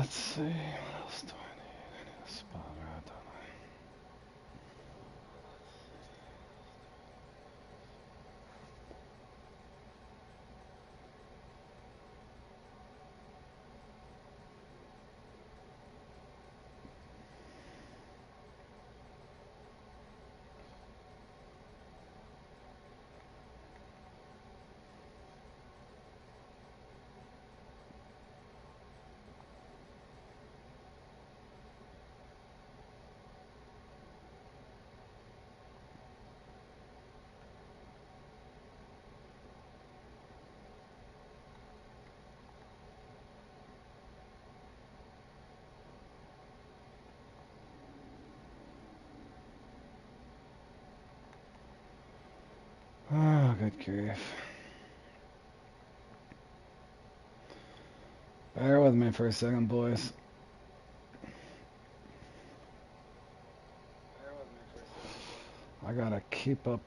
let's see. What else do I need? I need a spotter, don't I? Oh, good grief. Bear with me for a second, boys. I gotta keep up,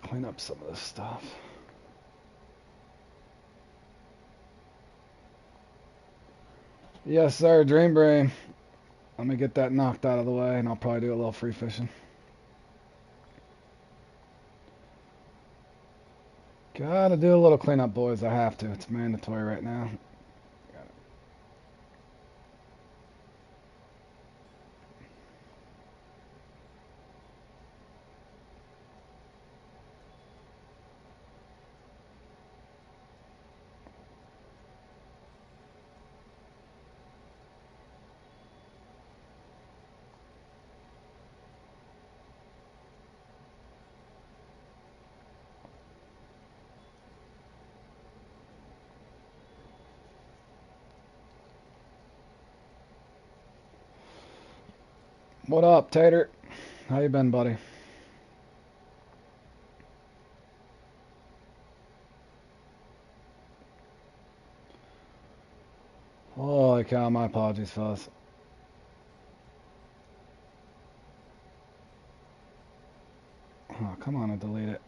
clean up some of this stuff. Yes, sir, Dream Brain. Let me get that knocked out of the way, and I'll probably do a little free fishing. Gotta do a little cleanup, boys. I have to. It's mandatory right now. What up, Tater? How you been, buddy? Holy cow, my apologies, fellas. Oh, come on, I delete it.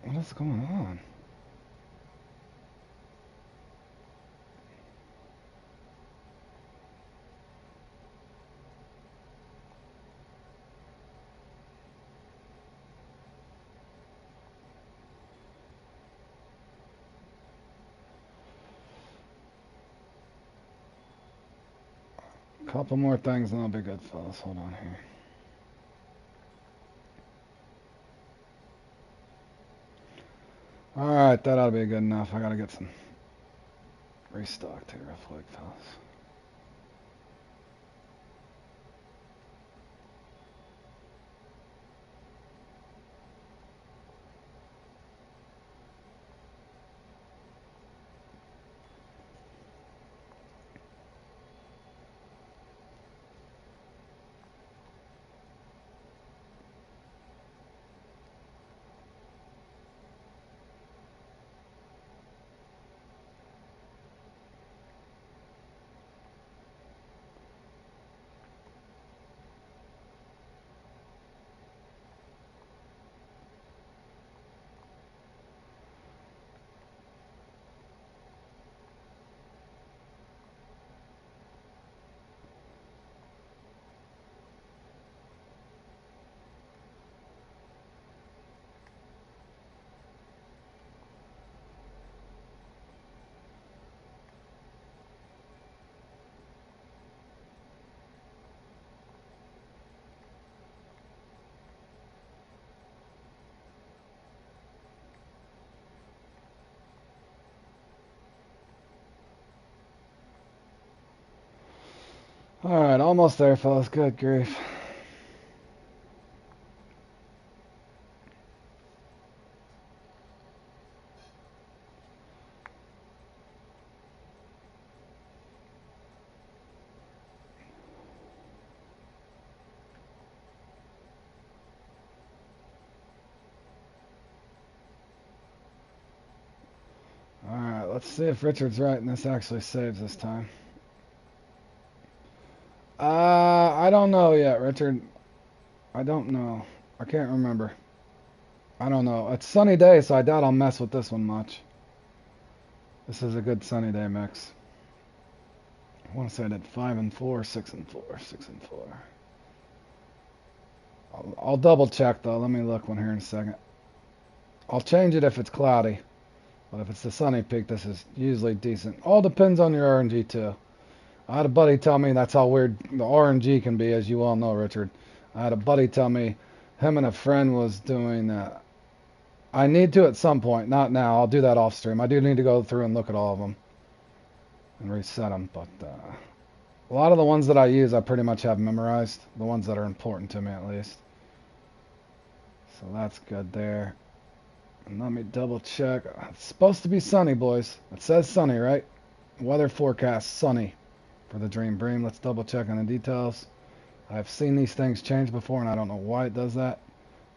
What is going on? Couple more things and I'll be good, fellas. Hold on here. Alright, that ought to be good enough. I gotta get some restocked here real quick, fellas. Alright, almost there, fellas. Good grief. Alright, let's see if Richard's right and this actually saves this time. I don't know yet, Richard. I don't know. I can't remember. I don't know. It's sunny day, so I doubt I'll mess with this one much. This is a good sunny day mix. I want to say I did 5 and 4, 6 and 4, 6 and 4. I'll double check though. Let me look one here in a second. I'll change it if it's cloudy, but if it's the sunny peak, this is usually decent. All depends on your RNG too. I had a buddy tell me that's how weird the RNG can be, as you all know, Richard. I had a buddy tell me him and a friend was doing that. I need to at some point, not now. I'll do that off stream. I do need to go through and look at all of them and reset them, but a lot of the ones that I use I pretty much have memorized, the ones that are important to me at least. So that's good there. And let me double check. It's supposed to be sunny, boys. It says sunny, right? Weather forecast, sunny for the Dream Bream. Let's double check on the details. I've seen these things change before and I don't know why it does that.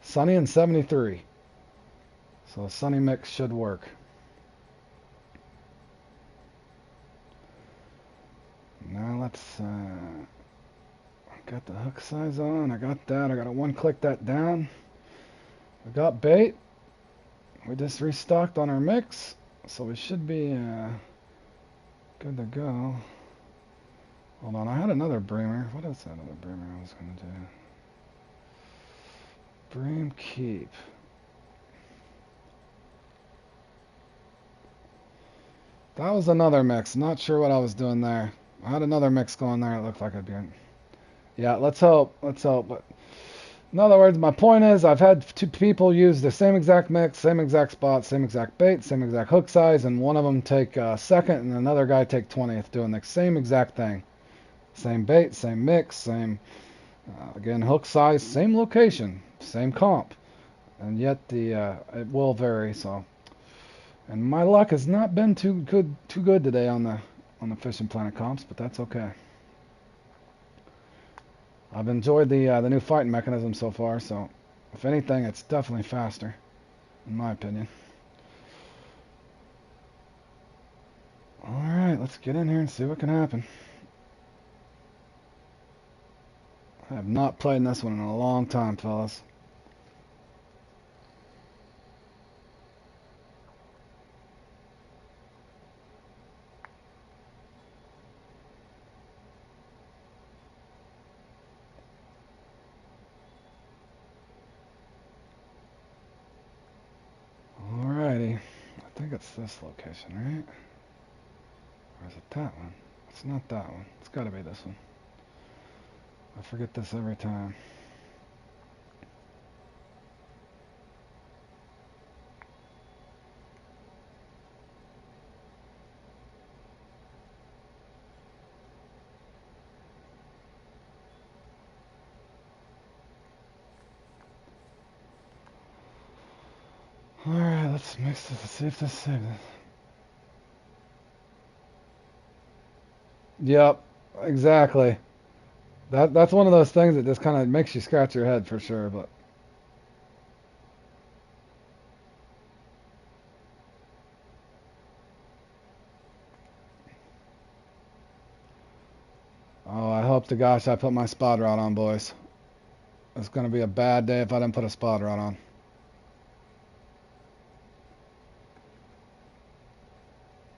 Sunny and 73. So a sunny mix should work. Now let's I got the hook size on. I got that. I got to one click that down. We got bait. We just restocked on our mix, so we should be good to go. Hold on, I had another breamer. What is that other breamer I was going to do? Bream keep. That was another mix. Not sure what I was doing there. I had another mix going there. It looked like I'd be in. Yeah, let's hope. Let's hope. But in other words, my point is I've had two people use the same exact mix, same exact spot, same exact bait, same exact hook size, and one of them take second and another guy take 20th doing the same exact thing. Same bait, same mix, same, again, hook size, same location, same comp. And yet it will vary, so. And my luck has not been too good today on the Fishing Planet comps, but that's okay. I've enjoyed the new fighting mechanism so far, so if anything, it's definitely faster, in my opinion. Alright, let's get in here and see what can happen. I have not played in this one in a long time, fellas. Alrighty. I think it's this location, right? Or is it that one? It's not that one. It's got to be this one. I forget this every time. Alright, let's mix this. Let's see if this saves it. Yep, exactly. That's one of those things that just kind of makes you scratch your head for sure, but oh, I hope to gosh I put my spot rod on, boys. It's gonna be a bad day if I didn't put a spot rod on.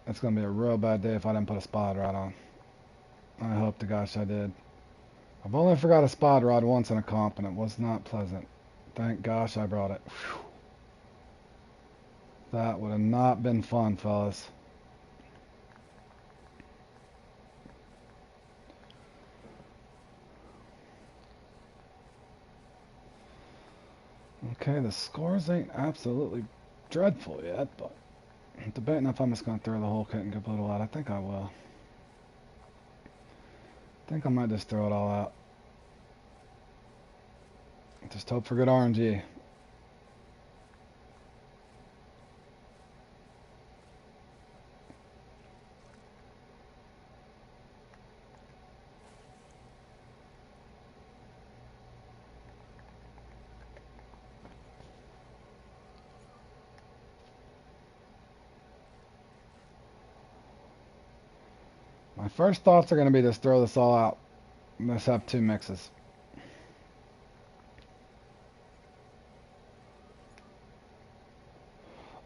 It's gonna be a real bad day if I didn't put a spot rod on. I hope to gosh I did. I've only forgot a spot rod once in a comp and it was not pleasant. Thank gosh I brought it. Whew. That would have not been fun, fellas. Okay, the scores ain't absolutely dreadful yet, but I'm debating if I'm just going to throw the whole kit and caboodle out. I think I will. I think I might just throw it all out. Just hope for good RNG. My first thoughts are going to be just throw this all out. Let's have two mixes.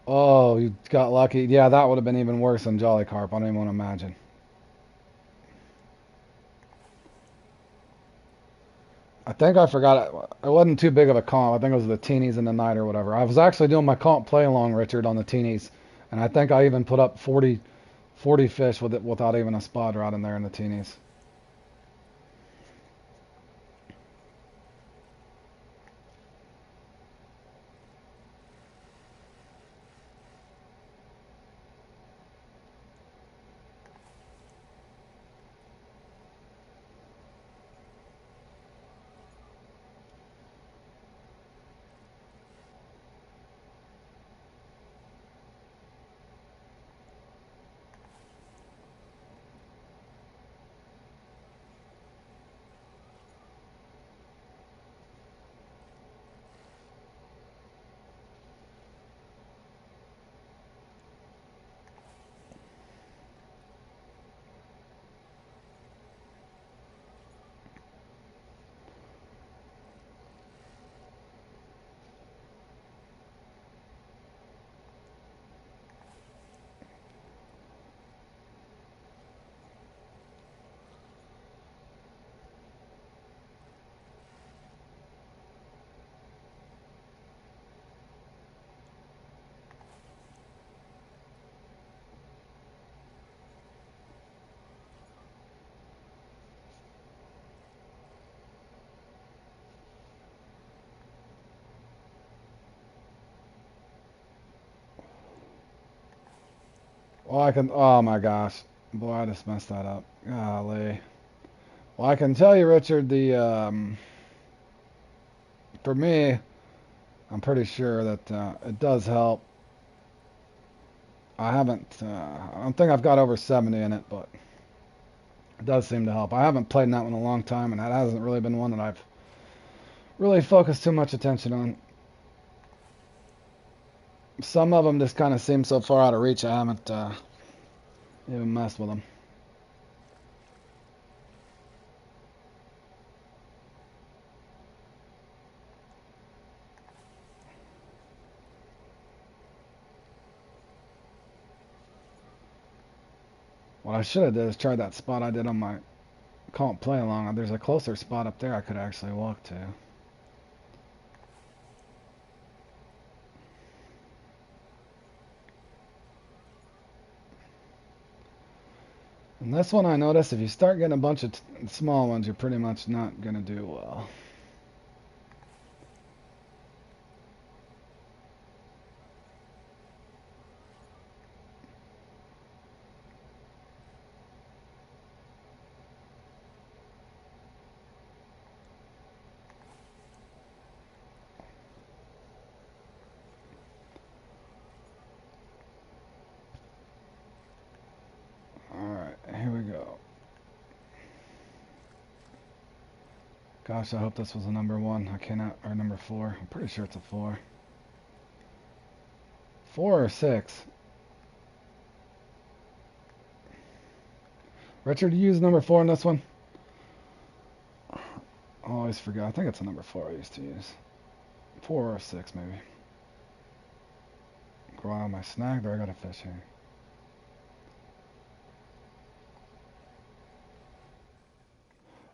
Oh, you got lucky. Yeah, that would have been even worse than Jolly Carp. I don't even want to imagine. I think I forgot it. It wasn't too big of a comp. I think it was the teenies in the night or whatever. I was actually doing my comp play along, Richard, on the teenies, and I think I even put up 40 fish with it without even a spot rod in there in the teenies. Well, I can. Oh my gosh, boy, I just messed that up. Golly. Well, I can tell you, Richard. For me, I'm pretty sure that it does help. I haven't. I don't think I've got over 70 in it, but it does seem to help. I haven't played in that one in a long time, and that hasn't really been one that I've really focused too much attention on. Some of them just kind of seem so far out of reach. I haven't even messed with them. What I should have did is tried that spot I did on my comp play along. There's a closer spot up there I could actually walk to. And this one I noticed, if you start getting a bunch of small ones, you're pretty much not going to do well. Alright, here we go. Gosh, I hope this was a number 1. I cannot, or number 4. I'm pretty sure it's a 4. 4 or 6. Richard, you use number 4 in this one? I always forget. I think it's a number 4 I used to use. 4 or 6, maybe. Go on my snag. There, I got a fish here.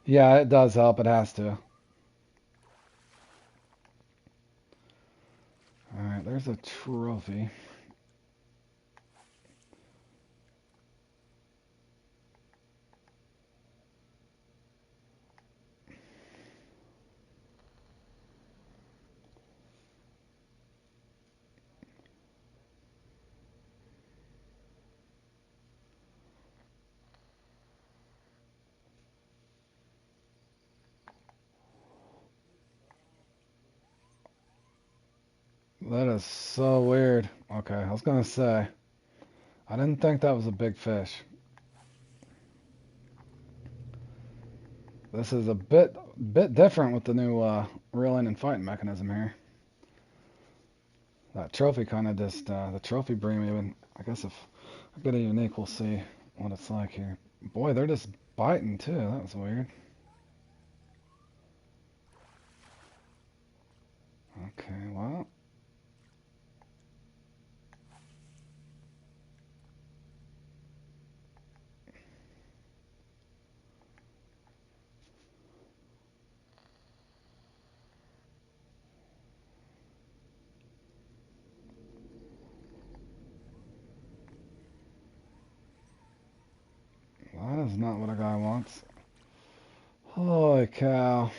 Yeah, it does help. It has to. Alright, there's a trophy. That is so weird. Okay, I was gonna say, I didn't think that was a big fish. This is a bit different with the new reeling and fighting mechanism here. That trophy kind of just, the trophy bream even, I guess if I get a unique, we'll see what it's like here. Boy, they're just biting too. That was weird. Okay, well. cow.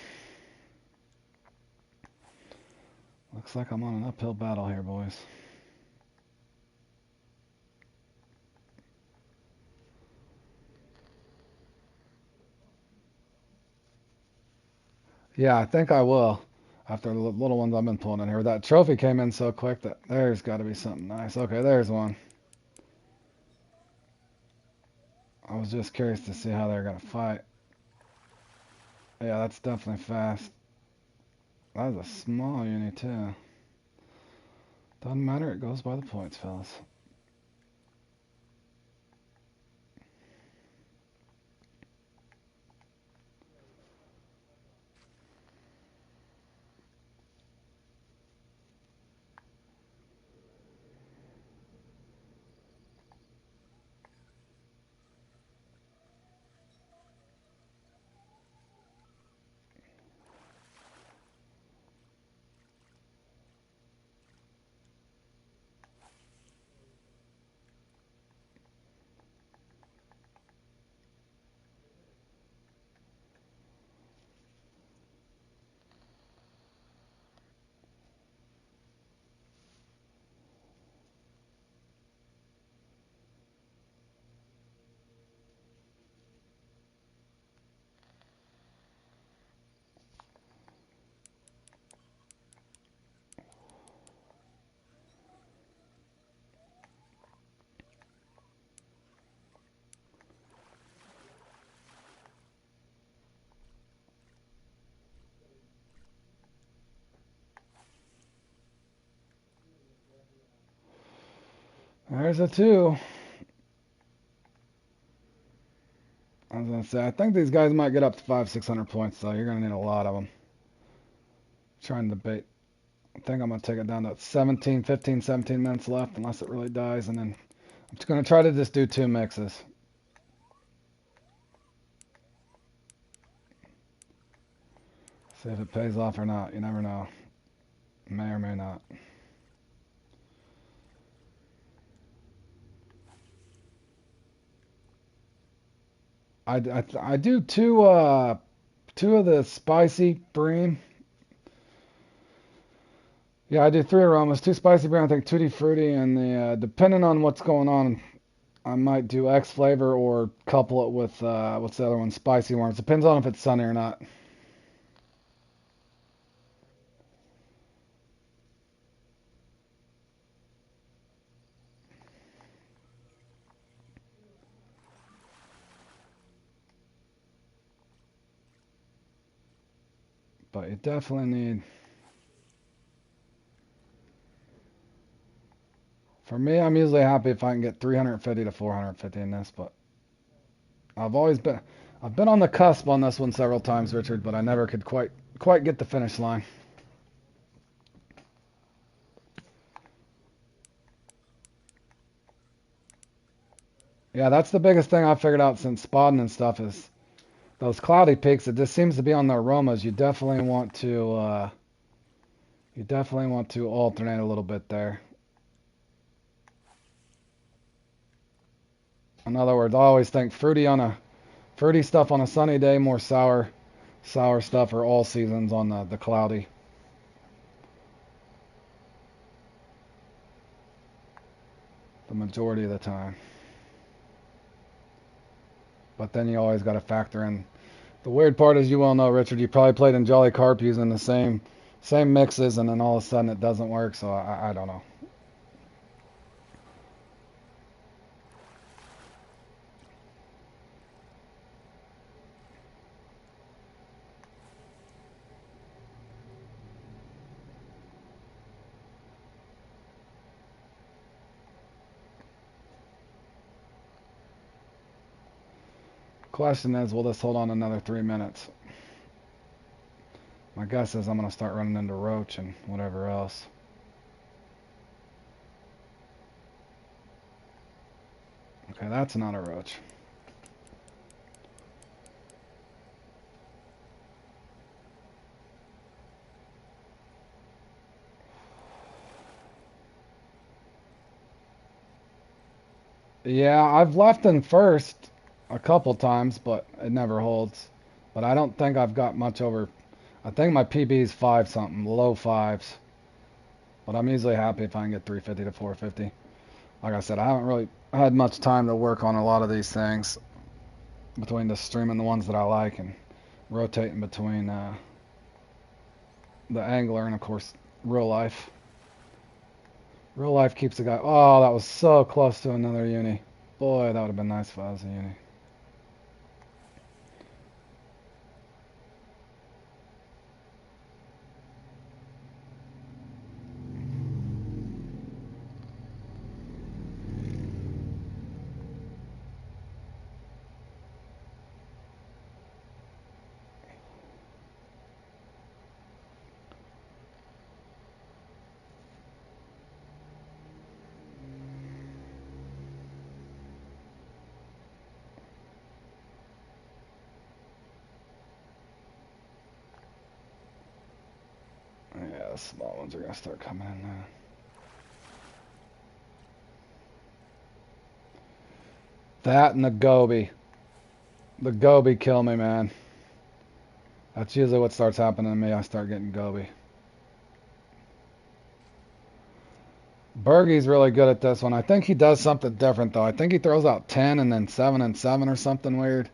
Looks like I'm on an uphill battle here, boys. Yeah, I think I will. After the little ones I've been pulling in here. That trophy came in so quick that there's got to be something nice. Okay, there's one. I was just curious to see how they're going to fight. Yeah, that's definitely fast. That was a small uni, too. Doesn't matter, it goes by the points, fellas. There's a two. I was going to say, I think these guys might get up to 500-600 points, though. You're going to need a lot of them. Trying to debate. I think I'm going to take it down to 17, 15, 17 minutes left, unless it really dies, and then I'm just going to try to just do 2 mixes. See if it pays off or not. You never know. May or may not. I do two of the spicy bream. Yeah, I do 3 aromas, 2 spicy bream, I think tutti frutti, and the depending on what's going on, I might do X flavor or couple it with what's the other one, spicy worms. Depends on if it's sunny or not. But you definitely need. For me, I'm usually happy if I can get 350 to 450 in this, but I've always been I've been on the cusp on this one several times, Richard, but I never could quite get the finish line. Yeah, that's the biggest thing I've figured out since spotting and stuff is those cloudy peaks. It just seems to be on the aromas. You definitely want to alternate a little bit there. In other words, I always think fruity stuff on a sunny day, more sour stuff are all seasons on the cloudy. The majority of the time. But then you always got to factor in. The weird part is, you well know, Richard, you probably played in Jolly Carp using the same mixes, and then all of a sudden it doesn't work. So I don't know. Question is, will this hold on another 3 minutes? My guess is I'm going to start running into roach and whatever else. Okay, that's not a roach. Yeah, I've left in first a couple times, but it never holds. But I don't think I've got much over. I think my PB is 5 something, low fives. But I'm usually happy if I can get 350 to 450. Like I said, I haven't really had much time to work on a lot of these things between just streaming the ones that I like and rotating between the angler and, of course, real life. Real life keeps the guy. Oh, that was so close to another uni. Boy, that would have been nice if I was a uni. Yeah, the small ones are going to start coming in now. That and the goby. The goby kill me, man. That's usually what starts happening to me. I start getting goby. Bergey's really good at this one. I think he does something different, though. I think he throws out 10 and then 7 and 7 or something weird.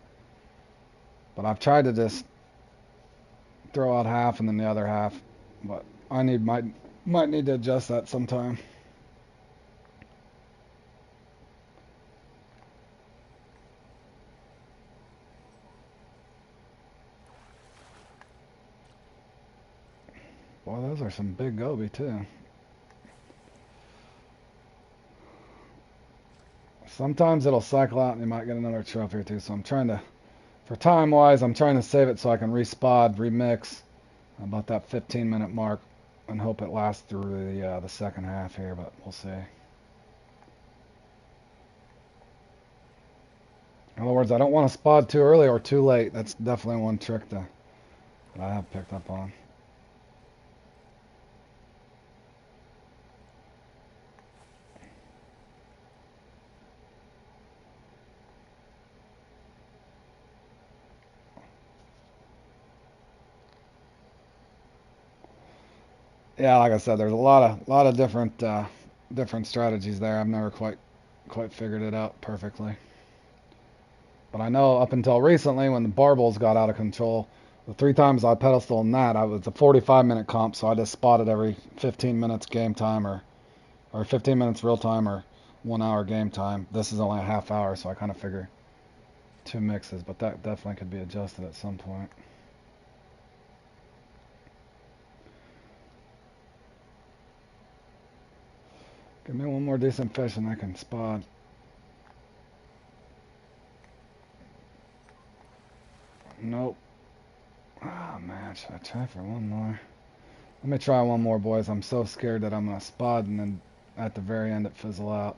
But I've tried to just throw out half and then the other half. But I might need to adjust that sometime. Boy, those are some big goby, too. Sometimes it'll cycle out and you might get another trophy or two. So I'm trying to, for time-wise, I'm trying to save it so I can respod, remix about that 15-minute mark and hope it lasts through the second half here, but we'll see. In other words, I don't want to spod too early or too late. That's definitely one trick that I have picked up on. Yeah, like I said, there's a lot of different strategies there. I've never quite figured it out perfectly. But I know up until recently when the barbells got out of control, the 3 times I pedestal in that, I was a 45-minute comp, so I just spotted every 15 minutes game time or 15 minutes real time or 1 hour game time. This is only a half hour, so I kind of figure 2 mixes, but that definitely could be adjusted at some point. Give me one more decent fish and I can spot. Nope. Oh man, should I try for one more? Let me try one more, boys. I'm so scared that I'm gonna spot and then at the very end it fizzle out.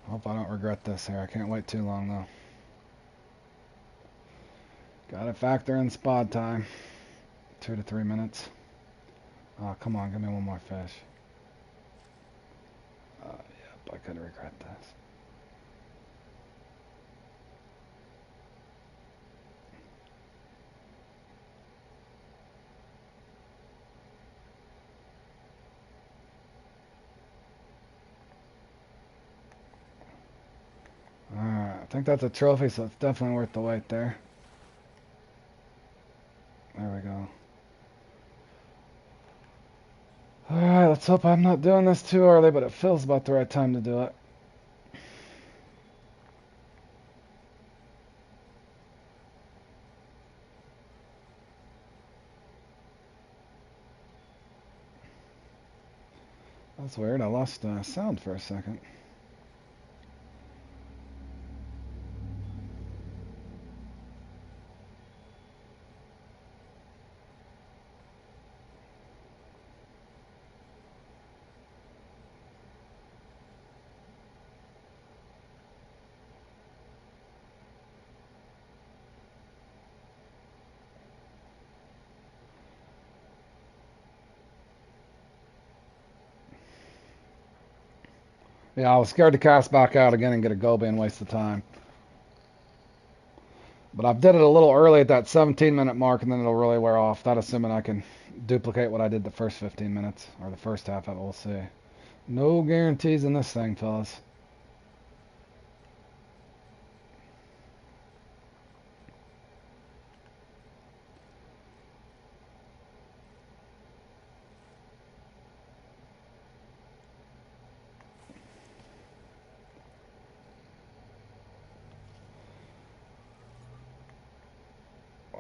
Hope I don't regret this here. I can't wait too long though. Gotta factor in spot time. 2 to 3 minutes. Oh, come on, give me one more fish. Yep, I could regret this. Alright, I think that's a trophy, so it's definitely worth the wait there. There we go. Alright, let's hope I'm not doing this too early, but it feels about the right time to do it. That's weird, I lost sound for a second. Yeah, I was scared to cast back out again and get a goby and waste the time. But I did it a little early at that 17-minute mark, and then it'll really wear off. That assuming I can duplicate what I did the first 15 minutes, or the first half of it, we'll see. No guarantees in this thing, fellas.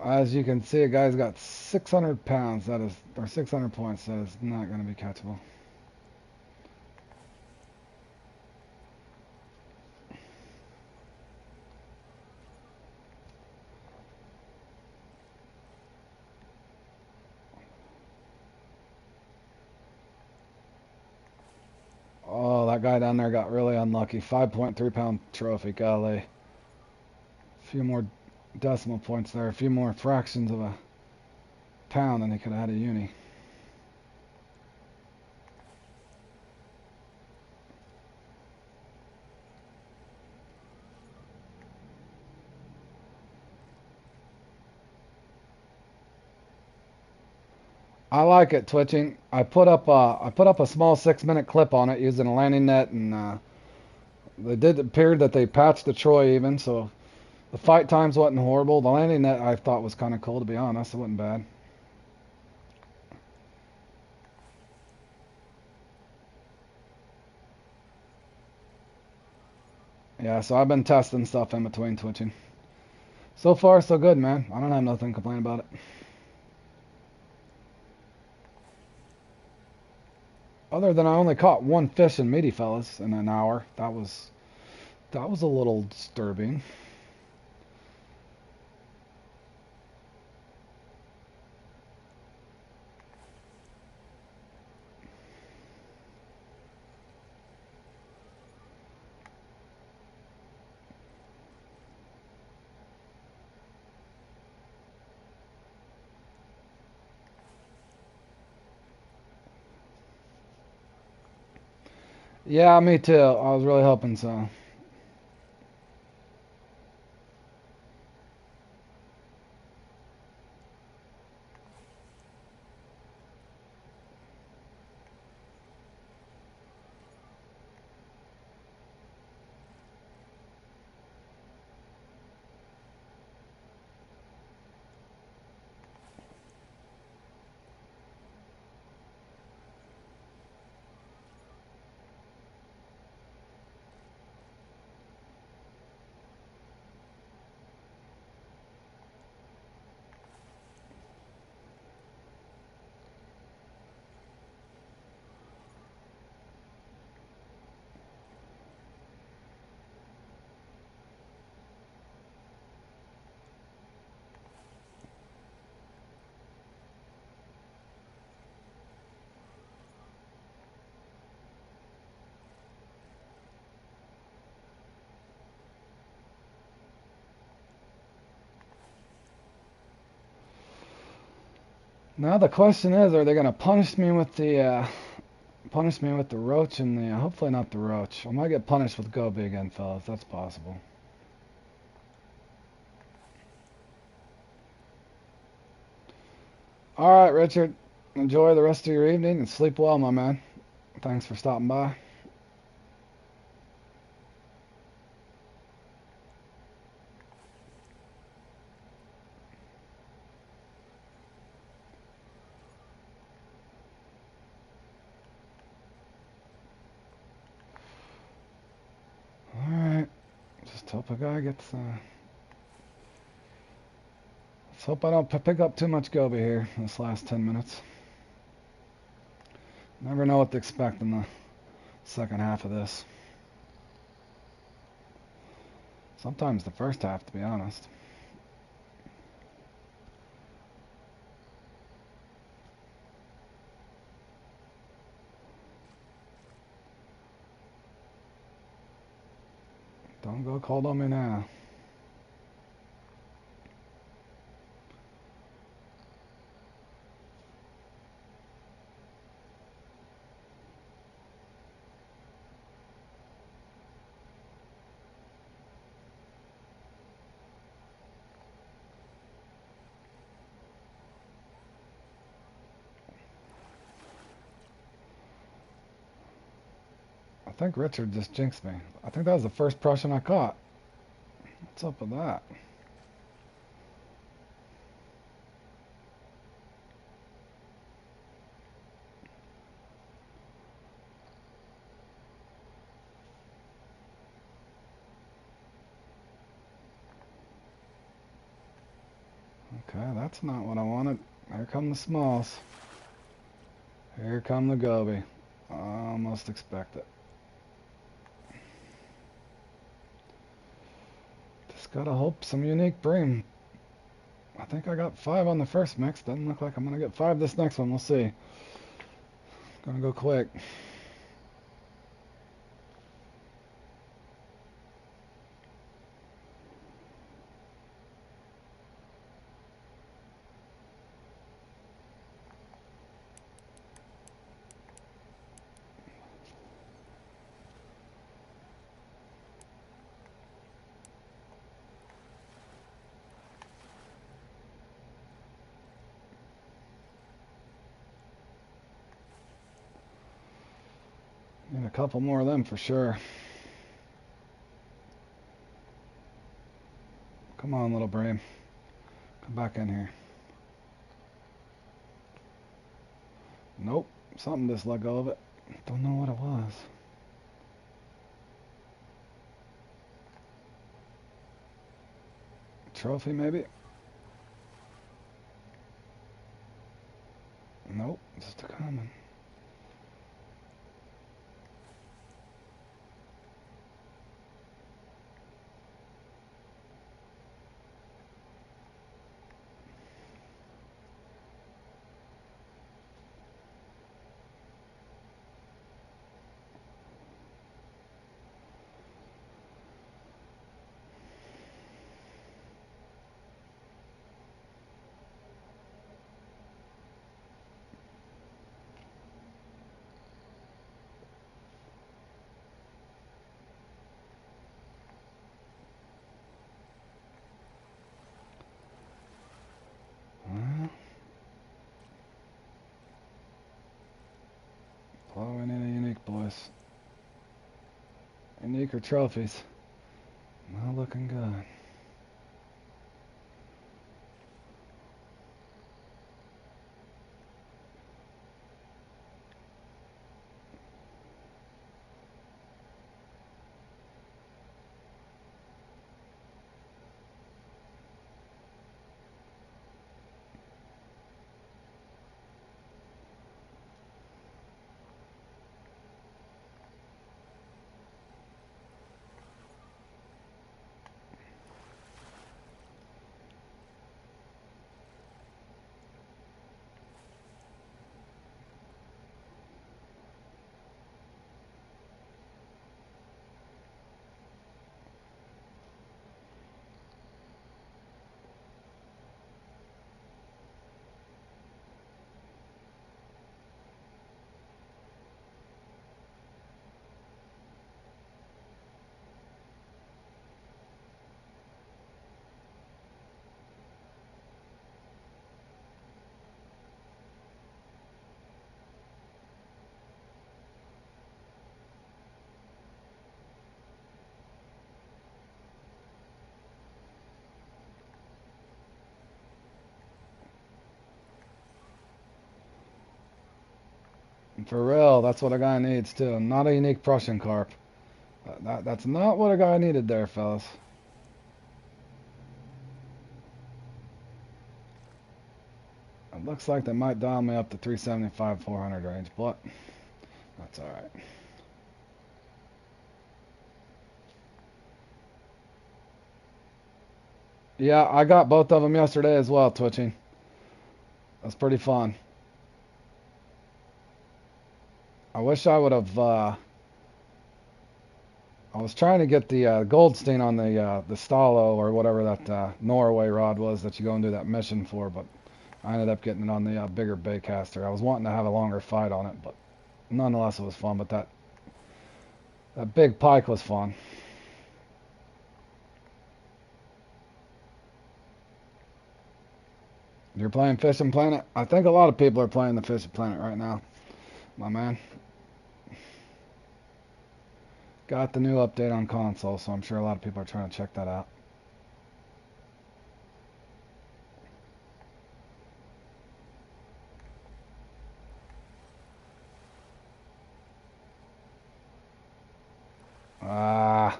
As you can see, a guy's got 600 pounds. That is, or 600 points. That is not going to be catchable. Oh, that guy down there got really unlucky. 5.3 pound trophy. Golly. A few more decimal points there. A few more fractions of a pound, and he could have had a uni. I like it twitching. I put up a small 6-minute clip on it using a landing net, and they did appear that they patched the Troy even, so the fight times wasn't horrible. The landing net I thought was kind of cool, to be honest. It wasn't bad. Yeah, so I've been testing stuff in between twitching. So far, so good, man. I don't have nothing to complain about it. Other than I only caught one fish in meaty fellas in an hour. That was a little disturbing. Yeah, me too. I was really hoping so. Now the question is, are they gonna punish me with the roach and the hopefully not the roach. I might get punished with goby again, fellas. That's possible. All right, Richard. Enjoy the rest of your evening and sleep well, my man. Thanks for stopping by. All right. Just hope a guy gets. Let's hope I don't pick up too much goby here this last 10 minutes. Never know what to expect in the second half of this. Sometimes the first half, to be honest. Don't go cold on me now. think Richard just jinxed me. I think that was the first Prussian I caught. What's up with that? Okay, that's not what I wanted. Here come the smalls. Here come the goby. I almost expect it. Just gotta hope some unique bream. I think I got 5 on the first mix. Doesn't look like I'm gonna get 5 this next one. We'll see. Gonna go quick. Need a couple more of them for sure. Come on, little bream. Come back in here. Nope. Something just let go of it. Don't know what it was. Trophy, maybe? Nope. Just a common. Oh, we need a unique, boys. Unique or trophies. Not looking good. And for real, that's what a guy needs too. Not a unique Prussian carp. That's not what a guy needed there, fellas. It looks like they might dial me up to 375, 400 range, but that's alright. Yeah, I got both of them yesterday as well, twitching. That's pretty fun. I wish I would have, I was trying to get the Goldstein on the Stalo or whatever that Norway rod was that you go and do that mission for, but I ended up getting it on the bigger baitcaster. I was wanting to have a longer fight on it, but nonetheless it was fun. But that big pike was fun. You're playing Fishing Planet? I think a lot of people are playing the Fishing Planet right now, my man. Got the new update on console, so I'm sure a lot of people are trying to check that out. Ah,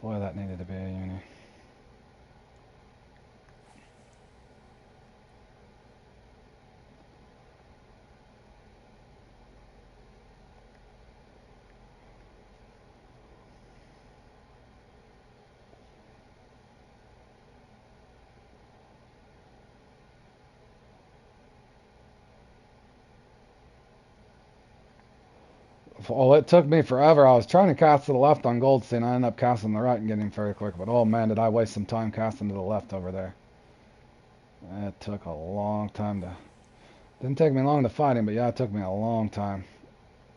boy, that needed to be a uni. Well, it took me forever. I was trying to cast to the left on Goldstein. I ended up casting to the right and getting him very quick. But oh man, did I waste some time casting to the left over there. It took a long time to... Didn't take me long to fight him, but yeah, it took me a long time.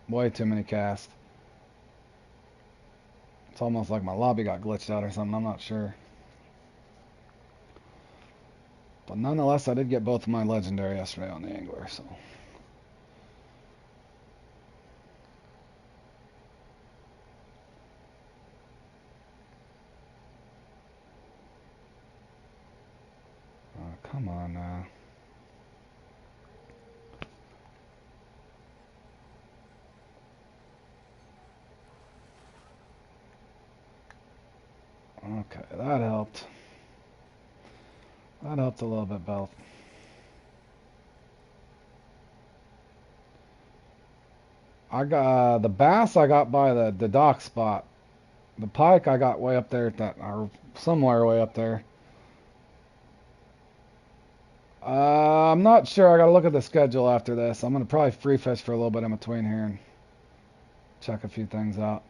Way too many casts. It's almost like my lobby got glitched out or something. I'm not sure. But nonetheless, I did get both of my legendary yesterday on the Angler, so... Come on now. Okay, that helped. That helped a little bit, Belt. I got the bass I got by the dock spot. The pike I got way up there at that, or somewhere way up there. I'm not sure. I gotta look at the schedule after this. I'm gonna probably free fish for a little bit in between here and check a few things out.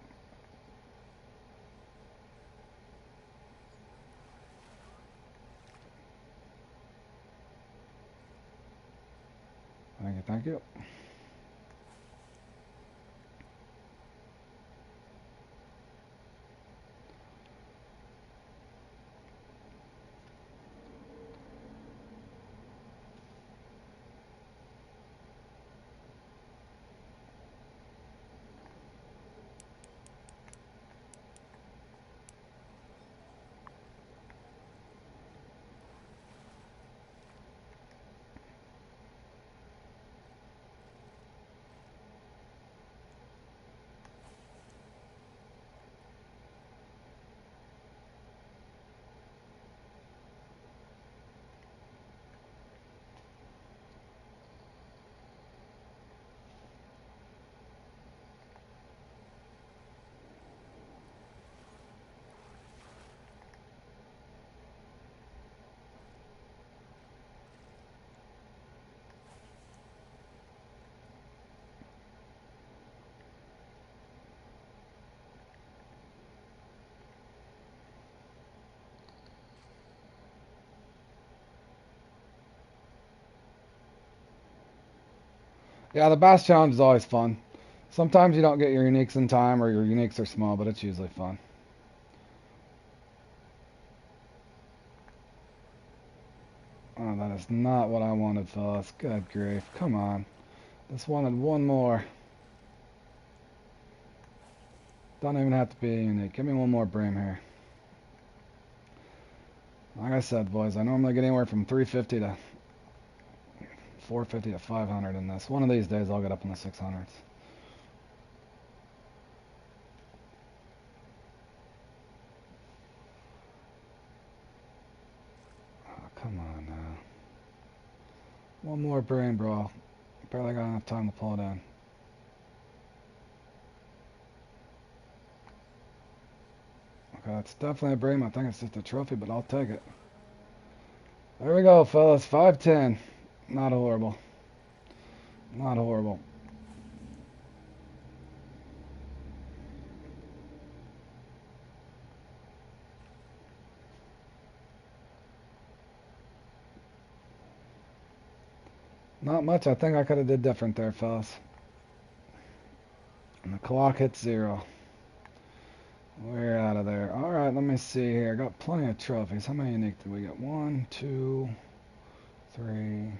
Thank you, thank you. Yeah, the bass challenge is always fun. Sometimes you don't get your uniques in time or your uniques are small, but it's usually fun. Oh, that is not what I wanted, fellas. Good grief. Come on. Just wanted one more. Don't even have to be unique. Give me one more bream here. Like I said, boys, I normally get anywhere from 350 to 450 to 500 in this. One of these days I'll get up in the 600s. Oh, come on now. One more bream, bro. Barely got enough time to pull it in. Okay, it's definitely a bream. I think it's just a trophy, but I'll take it. There we go, fellas. 510. Not horrible. Not horrible. Not much. I think I could have did different there, fellas. And the clock hits 0. We're out of there. Alright, let me see here. Got plenty of trophies. How many unique did we get? 1, 2, 3,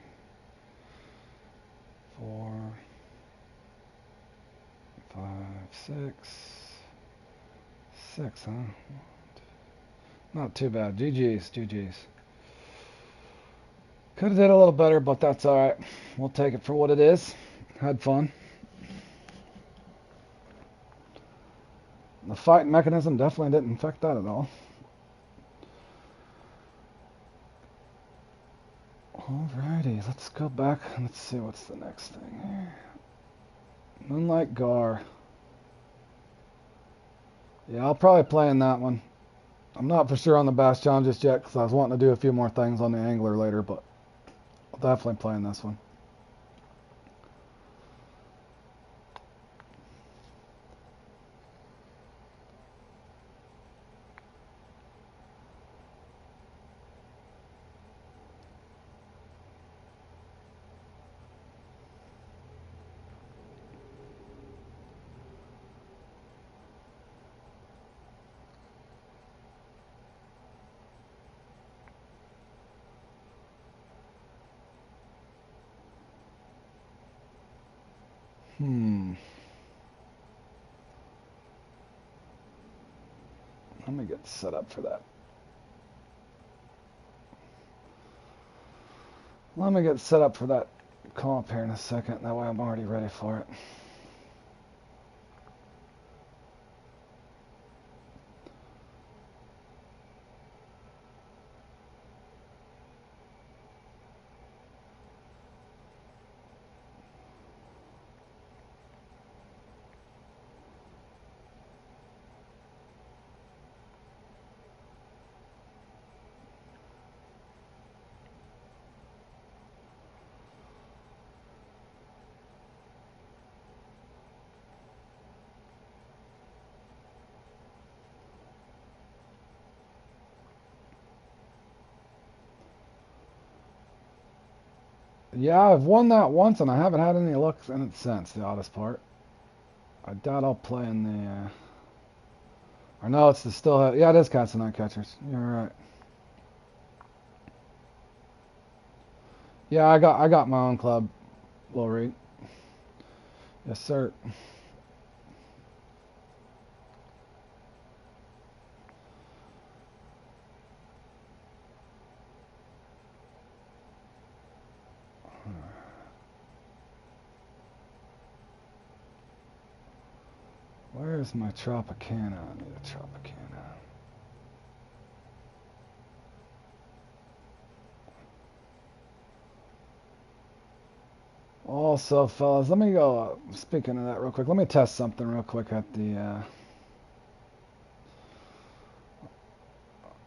4, 5, 6, 6, huh? Not too bad. GG's, GG's. Could have did a little better, but that's alright. We'll take it for what it is. Had fun. The fight mechanism definitely didn't affect that at all. Alrighty, let's go back. Let's see what's the next thing here. Moonlight Gar. Yeah, I'll probably play in that one. I'm not for sure on the Bastion just yet because I was wanting to do a few more things on the Angler later, but I'll definitely play in this one. Let me get set up for that. Let me get set up for that comp here in a second. That way I'm already ready for it. Yeah, I've won that once and I haven't had any luck in it since, the oddest part. I doubt I'll play in the... Or no, it's the still... Yeah, it is Cats and Night Catchers. You're right. Yeah, I got my own club, Lil Reed. Yes, sir. Where's my Tropicana? I need a Tropicana. Also, fellas, let me go, speaking of that real quick, let me test something real quick at the,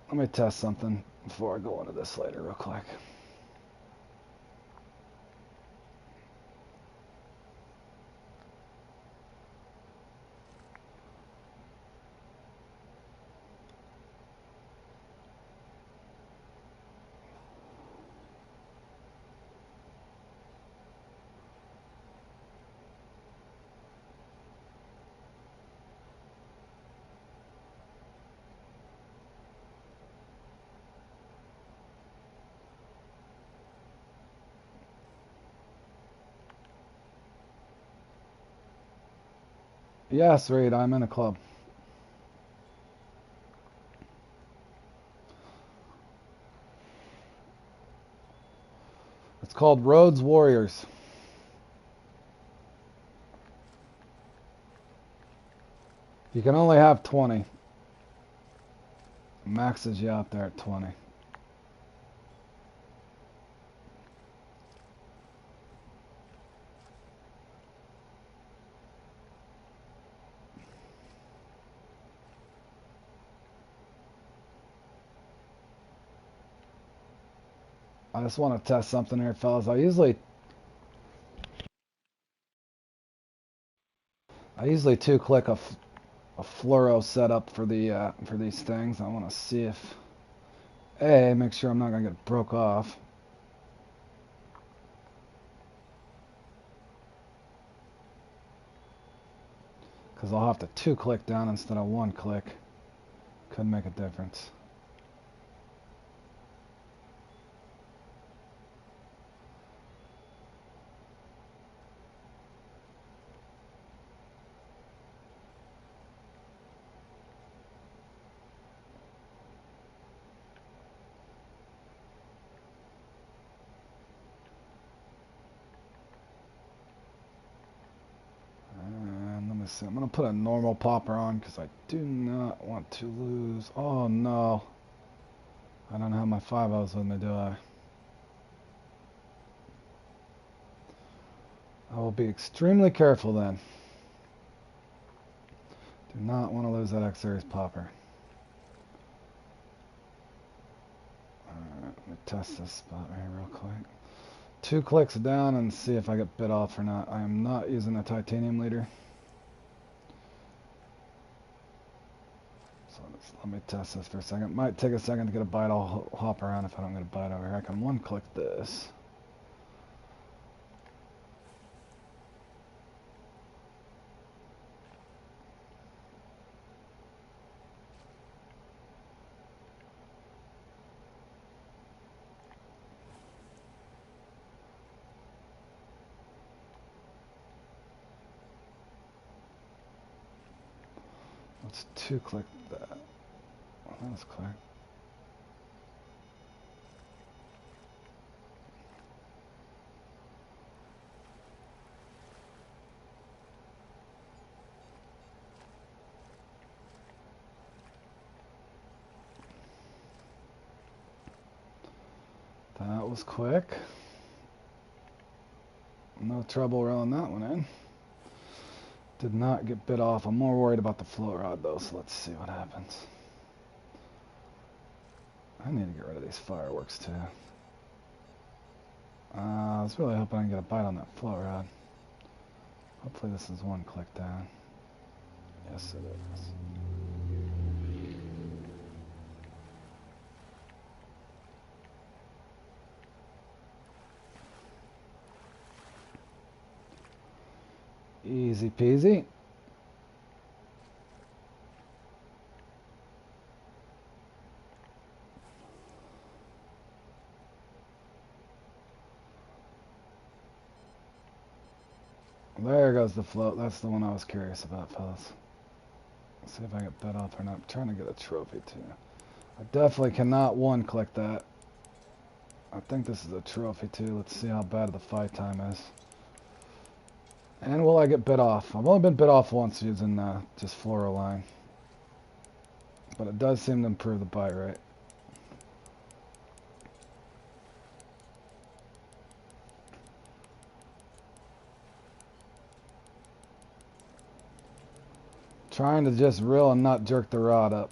let me test something before I go into this later real quick. Yes, Reed, I'm in a club. It's called Rhodes Warriors. You can only have 20. Maxes you out there at 20. I just want to test something here, fellas. I usually two-click a fluoro setup for the for these things. I want to see if make sure I'm not gonna get broke off. Because I'll have to two-click down instead of one-click. Could make a difference. see. I'm going to put a normal popper on because I do not want to lose. Oh, no. I don't have my 5-0s with me, do I? I will be extremely careful then. Do not want to lose that X-Series popper. Alright, let me test this spot right here real quick. 2 clicks down and see if I get bit off or not. I am not using a titanium leader. So let me test this for a second. Might take a second to get a bite. I'll hop around if I don't get a bite over here. I can 1-click this. Let's 2-click that. Oh, that was quick. That was quick. No trouble reeling that one in. Did not get bit off. I'm more worried about the float rod though, so let's see what happens. I need to get rid of these fireworks too. I was really hoping I can get a bite on that float rod. Hopefully this is 1 click down. Yes, it is. Easy peasy. There goes the float. That's the one I was curious about, fellas. Let's see if I get bit off or not. I'm trying to get a trophy too. I definitely cannot 1-click that. I think this is a trophy too. Let's see how bad the fight time is. And will I get bit off? I've only been bit off once using just fluoroline. But it does seem to improve the bite rate. Trying to just reel and not jerk the rod up.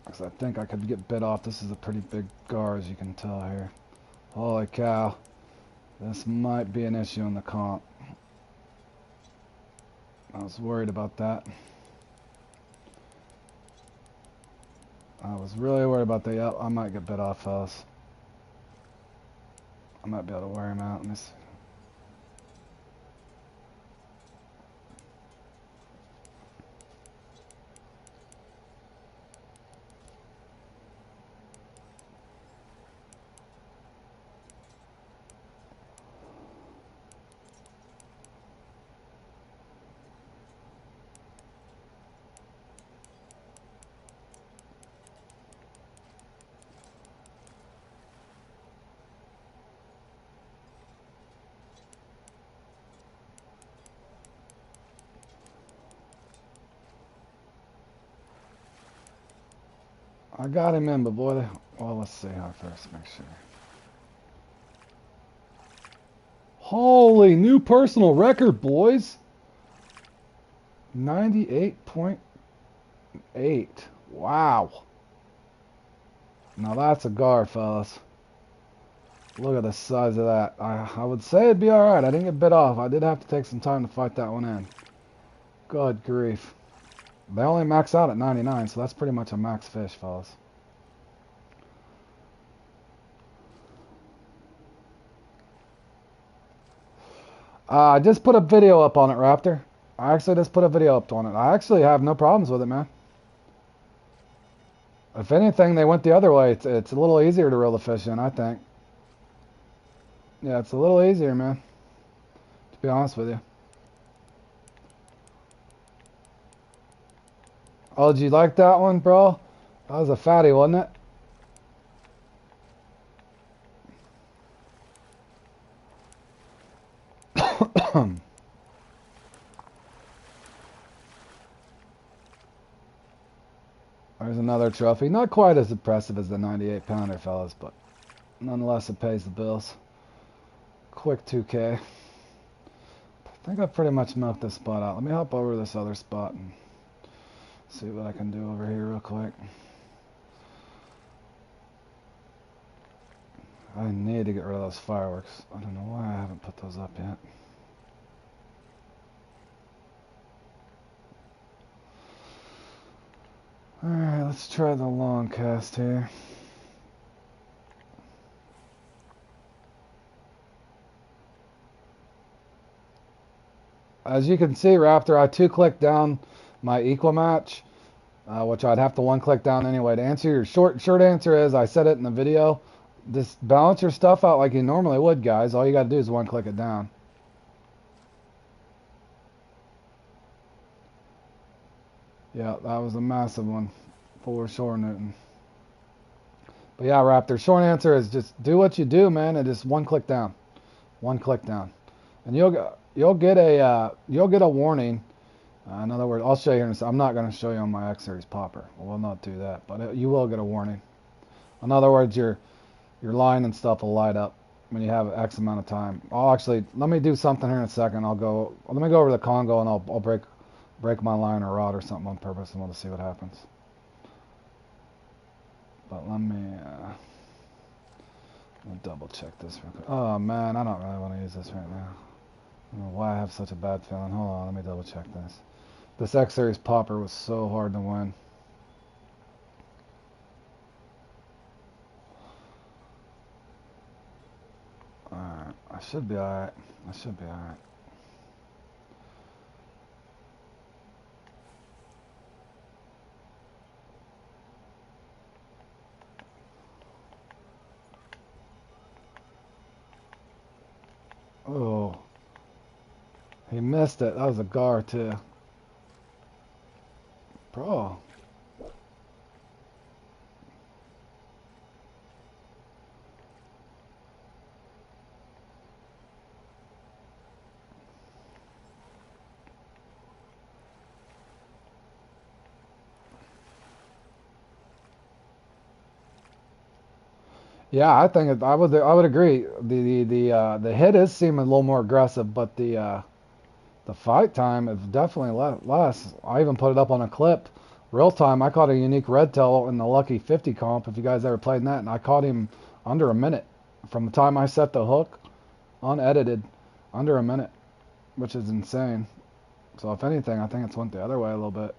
Because I think I could get bit off. This is a pretty big gar, as you can tell here. Holy cow. This might be an issue in the comp. I was worried about that. I was really worried about that. Yep, I might get bit off, fellas. I might be able to wear him out. Let me see. I got him in, but boy, well, let's see how first, make sure. Holy, new personal record, boys. 98.8. Wow. Now that's a gar, fellas. Look at the size of that. I would say it'd be alright. I didn't get bit off. I did have to take some time to fight that one in. Good grief. They only max out at 99, so that's pretty much a max fish, fellas. I just put a video up on it, Raptor. I actually just put a video up on it. I actually have no problems with it, man. If anything, they went the other way. It's a little easier to reel the fish in, I think. Yeah, it's a little easier, man. To be honest with you. Oh, did you like that one, bro? That was a fatty, wasn't it? There's another trophy. Not quite as impressive as the 98 pounder, fellas, but nonetheless it pays the bills. Quick 2K. I think I've pretty much milked this spot out. Let me hop over to this other spot and see what I can do over here real quick. I need to get rid of those fireworks. I don't know why I haven't put those up yet. Alright, let's try the long cast here. As you can see, Raptor, I two-clicked down my equal match, which I'd have to one-click down anyway. To answer your short answer is, I said it in the video, just balance your stuff out like you normally would, guys. All you got to do is one-click it down. Yeah, that was a massive one for Shore Newton. But yeah, Raptor, short answer is just do what you do, man, and just one click down. One click down. And you'll get a warning. In other words, I'll show you here in a second. I'm not going to show you on my X Series popper. We'll not do that, but you will get a warning. In other words, your line and stuff will light up when you have X amount of time. Let me do something here in a second. Let me go over to the Congo and I'll break my line or rod or something on purpose and we'll just see what happens. But let me double check this real quick. Oh man, I don't really want to use this right now. I don't know why I have such a bad feeling. Hold on, let me double check this. This X Series popper was so hard to win. Alright, I should be alright. I should be alright. Oh, he missed it. That was a gar too. Bro. Yeah, I think I would agree. The hit is seeming a little more aggressive, but the fight time is definitely less. I even put it up on a clip. Real time, I caught a unique red tail in the Lucky 50 comp, if you guys ever played in that, and I caught him under a minute. From the time I set the hook, unedited, under a minute, which is insane. So if anything, I think it's went the other way a little bit.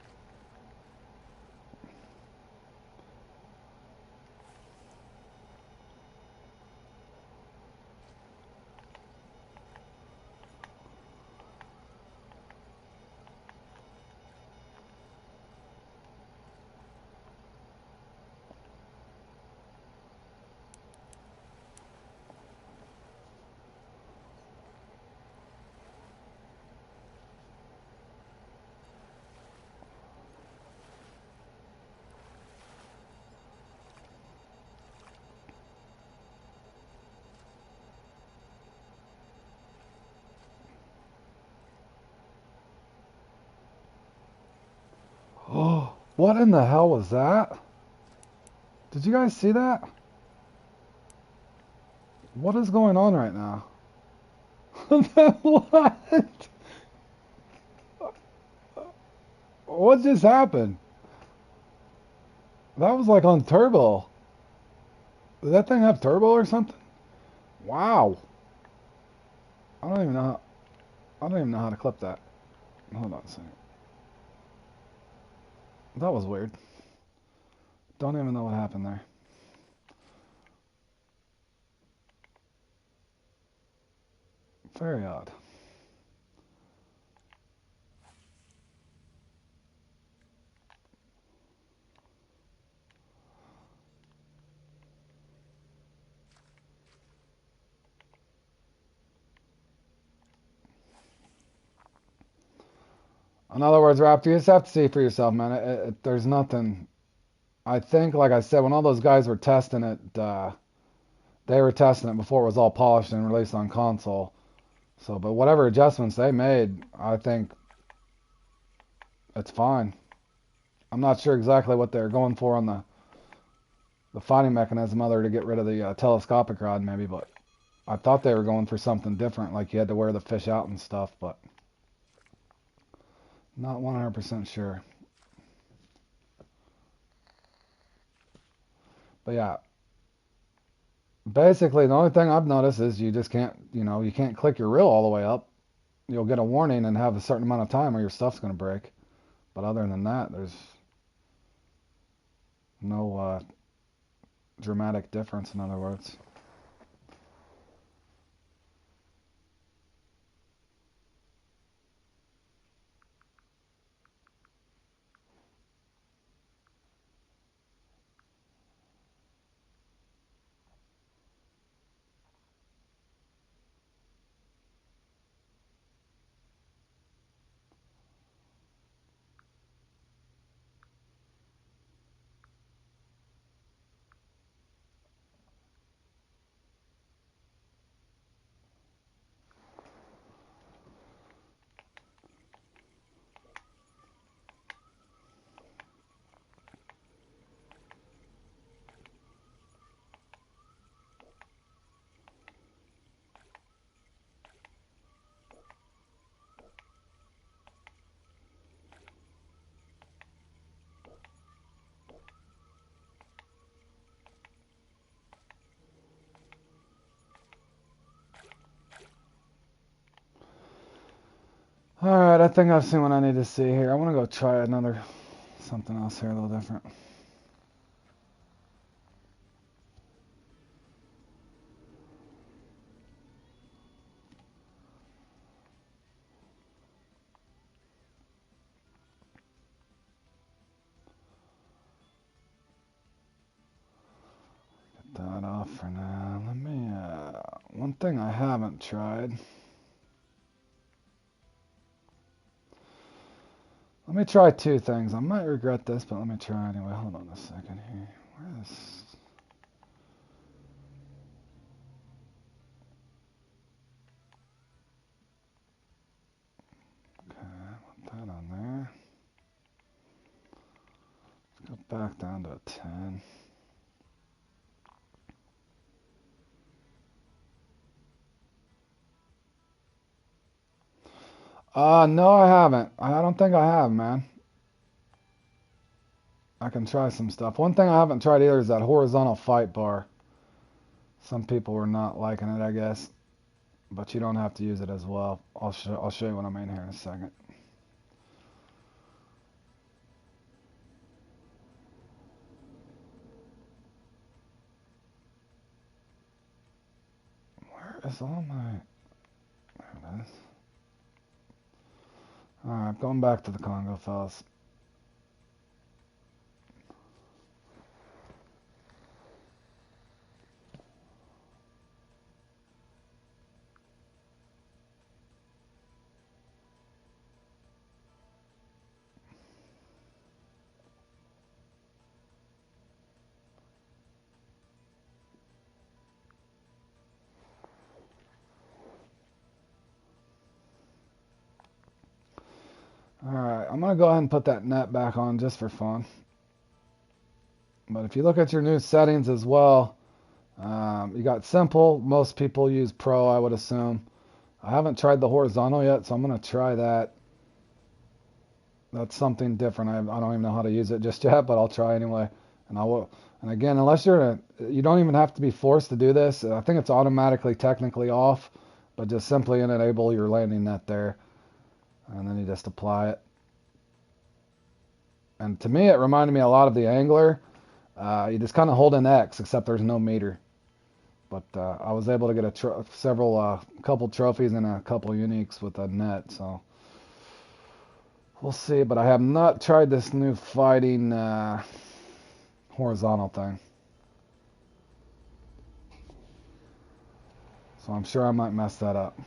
Oh, what in the hell was that? Did you guys see that? What is going on right now? What? What just happened? That was like on turbo. Did that thing have turbo or something? Wow. I don't even know. I don't even know how to clip that. Hold on a second. That was weird. Don't even know what happened there. Very odd. In other words, Raptor, you just have to see for yourself, man. There's nothing. I think, like I said, when all those guys were testing it, they were testing it before it was all polished and released on console. So, but whatever adjustments they made, I think it's fine. I'm not sure exactly what they're going for on the fighting mechanism other to get rid of the telescopic rod maybe, but I thought they were going for something different, like you had to wear the fish out and stuff, but not 100% sure. But yeah, basically the only thing I've noticed is you just can't, you can't click your reel all the way up. You'll get a warning and have a certain amount of time or your stuff's going to break. But other than that, there's no dramatic difference, in other words. Alright, I think I've seen what I need to see here. I want to go try something else here, a little different. Get that off for now. Let me, one thing I haven't tried. Let me try two things. I might regret this, but let me try anyway. Hold on a second here. Where is... Okay, put that on there. Let's go back down to a 10. No, I haven't. I don't think I have, man. I can try some stuff. One thing I haven't tried either is that horizontal fight bar. Some people were not liking it, I guess. But you don't have to use it as well. I'll show you what I mean here in a second. Where is all my... There it is. Alright, going back to the Congo, fellas. Alright, I'm going to go ahead and put that net back on just for fun. But if you look at your new settings as well, you got simple. Most people use pro, I would assume. I haven't tried the horizontal yet, so I'm going to try that. That's something different. I don't even know how to use it just yet, but I'll try anyway. And I will. And again, unless you don't even have to be forced to do this. I think it's automatically technically off, but just simply enable your landing net there, and then you just apply it. And to me, it reminded me a lot of the Angler. You just kind of hold an X, except there's no meter. But I was able to get couple trophies and a couple uniques with a net, so we'll see. But I have not tried this new fighting horizontal thing, so I'm sure I might mess that up.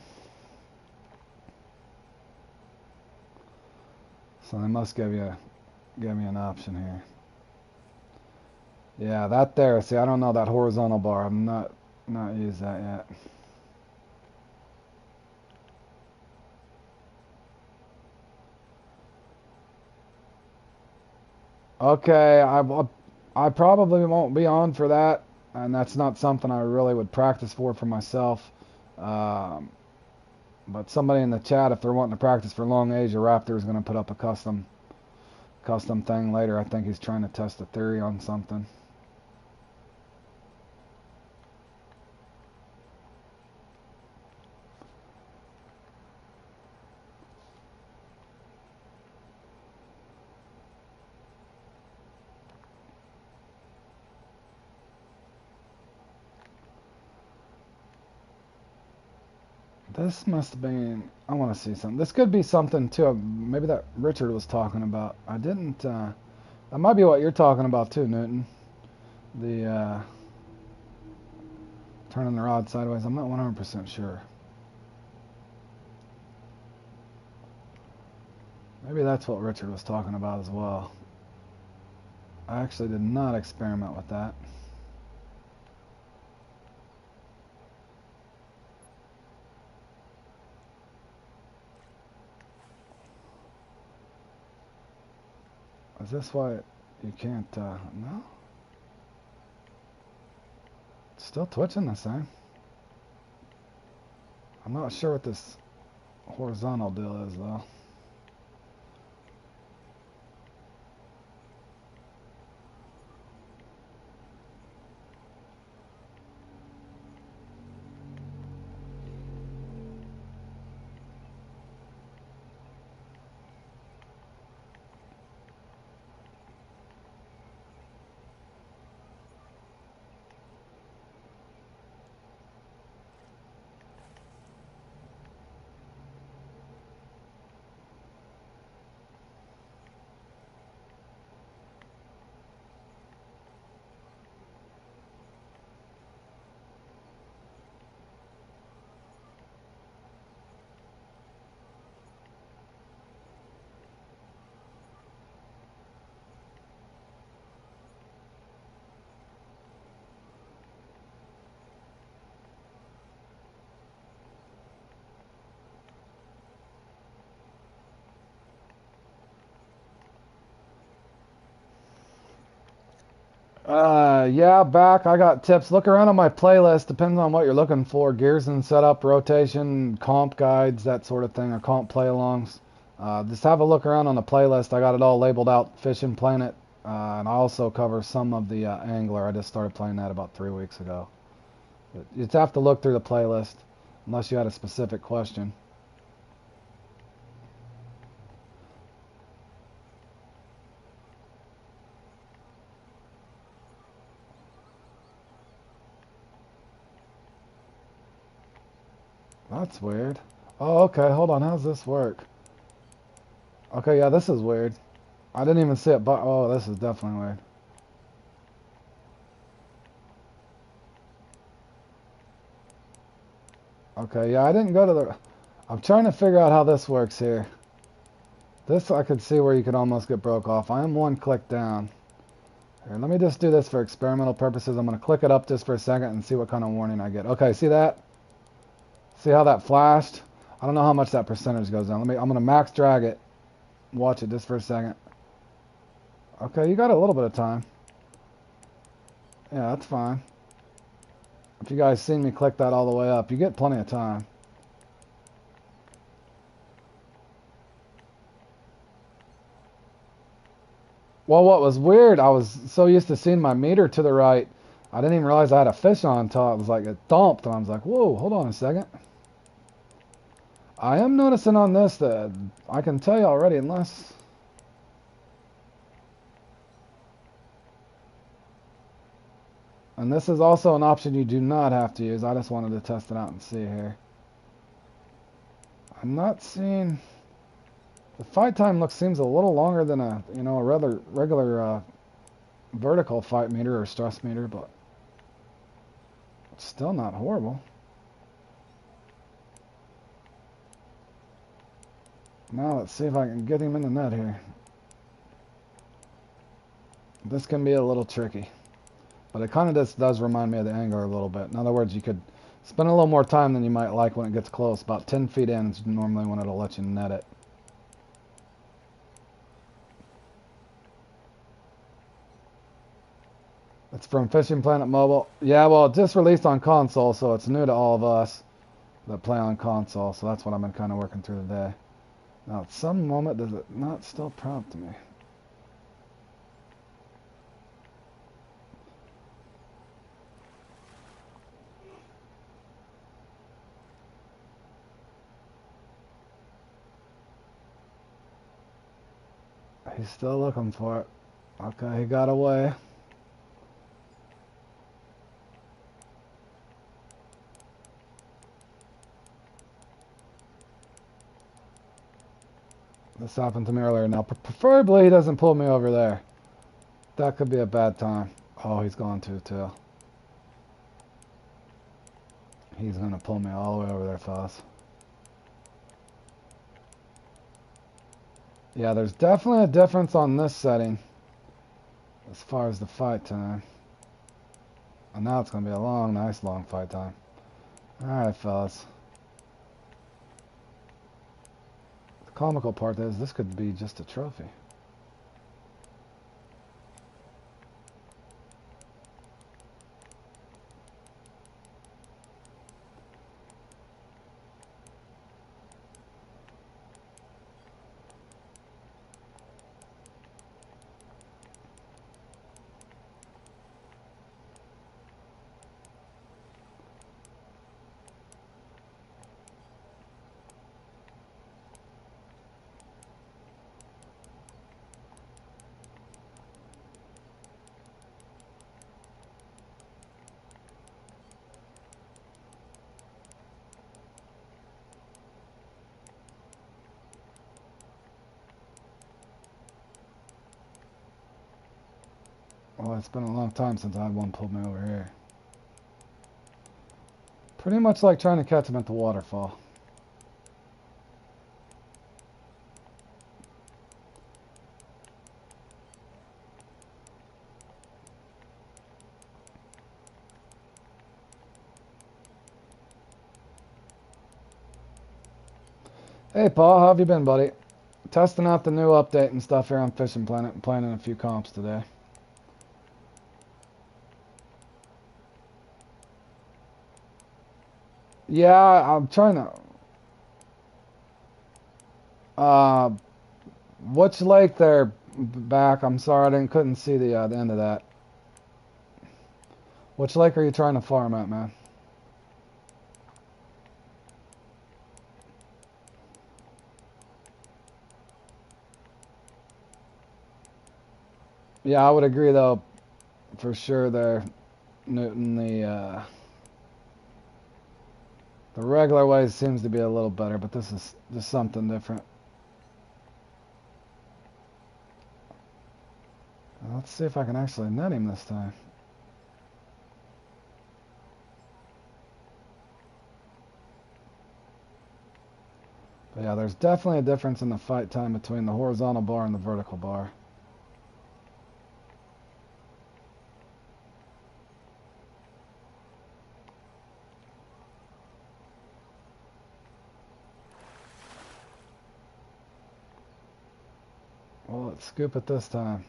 So they must give me an option here. Yeah, that there. See, I don't know that horizontal bar. I'm not used that yet. Okay, I probably won't be on for that, and that's not something I really would practice for myself. Um, but somebody in the chat, if they're wanting to practice for Long Asia Raptor, is going to put up a custom thing later. I think he's trying to test a theory on something. This must have been, I want to see something. This could be something too. Maybe that Richard was talking about. I didn't, that might be what you're talking about too, Newton. The, turning the rod sideways. I'm not 100% sure. Maybe that's what Richard was talking about as well. I actually did not experiment with that. Is this why you can't, no? It's still twitching the same. I'm not sure what this horizontal deal is though. Yeah, back. I got tips. Look around on my playlist. Depends on what you're looking for. Gears and setup, rotation, comp guides, that sort of thing, or comp play-alongs. Just have a look around on the playlist. I got it all labeled out. Fishing Planet, and I also cover some of the Angler. I just started playing that about 3 weeks ago. But you just have to look through the playlist, unless you had a specific question. That's weird. Oh, okay. Hold on. How's this work? Okay, yeah, this is weird. I didn't even see it, but oh, this is definitely weird. Okay, yeah, I didn't go to the... I'm trying to figure out how this works here. This I could see where you could almost get broke off. I am one click down. Here, let me just do this for experimental purposes. I'm going to click it up just for a second and see what kind of warning I get. Okay, see that? See how that flashed? I don't know how much that percentage goes down. I'm going to max drag it. Watch it just for a second. Okay, you got a little bit of time. Yeah, that's fine. If you guys seen me click that all the way up, you get plenty of time. Well, what was weird, I was so used to seeing my meter to the right, I didn't even realize I had a fish on top. It was like it thumped, and I was like, whoa, hold on a second. I am noticing on this that I can tell you already, unless... And this is also an option you do not have to use. I just wanted to test it out and see here. I'm not seeing... The fight time seems a little longer than a rather regular vertical fight meter or stress meter, but it's still not horrible. Now let's see if I can get him in the net here. This can be a little tricky, but it kind of just does remind me of the Angler a little bit. In other words, you could spend a little more time than you might like when it gets close. About 10 feet in is normally when it'll let you net it. It's from Fishing Planet Mobile. Yeah, well, it just released on console, so it's new to all of us that play on console. So that's what I've been kind of working through today. Now, at some moment, does it not still prompt me? He's still looking for it. Okay, he got away. This happened to me earlier. Now, preferably he doesn't pull me over there. That could be a bad time. Oh, he's gone too. He's going to pull me all the way over there, fellas. Yeah, there's definitely a difference on this setting as far as the fight time. And now it's going to be a long, nice long fight time. Alright, fellas. The comical part is this could be just a trophy. Well, it's been a long time since I had one pulled me over here. Pretty much like trying to catch him at the waterfall. Hey Paul, how have you been, buddy? Testing out the new update and stuff here on Fishing Planet and playing in a few comps today. Yeah, I'm trying to... which lake there back? I'm sorry, couldn't see the end of that. Which lake are you trying to farm at, man? Yeah, I would agree though, for sure there, Newton, the regular way seems to be a little better, but this is just something different. Let's see if I can actually net him this time. But yeah, there's definitely a difference in the fight time between the horizontal bar and the vertical bar. Well, let's scoop it this time.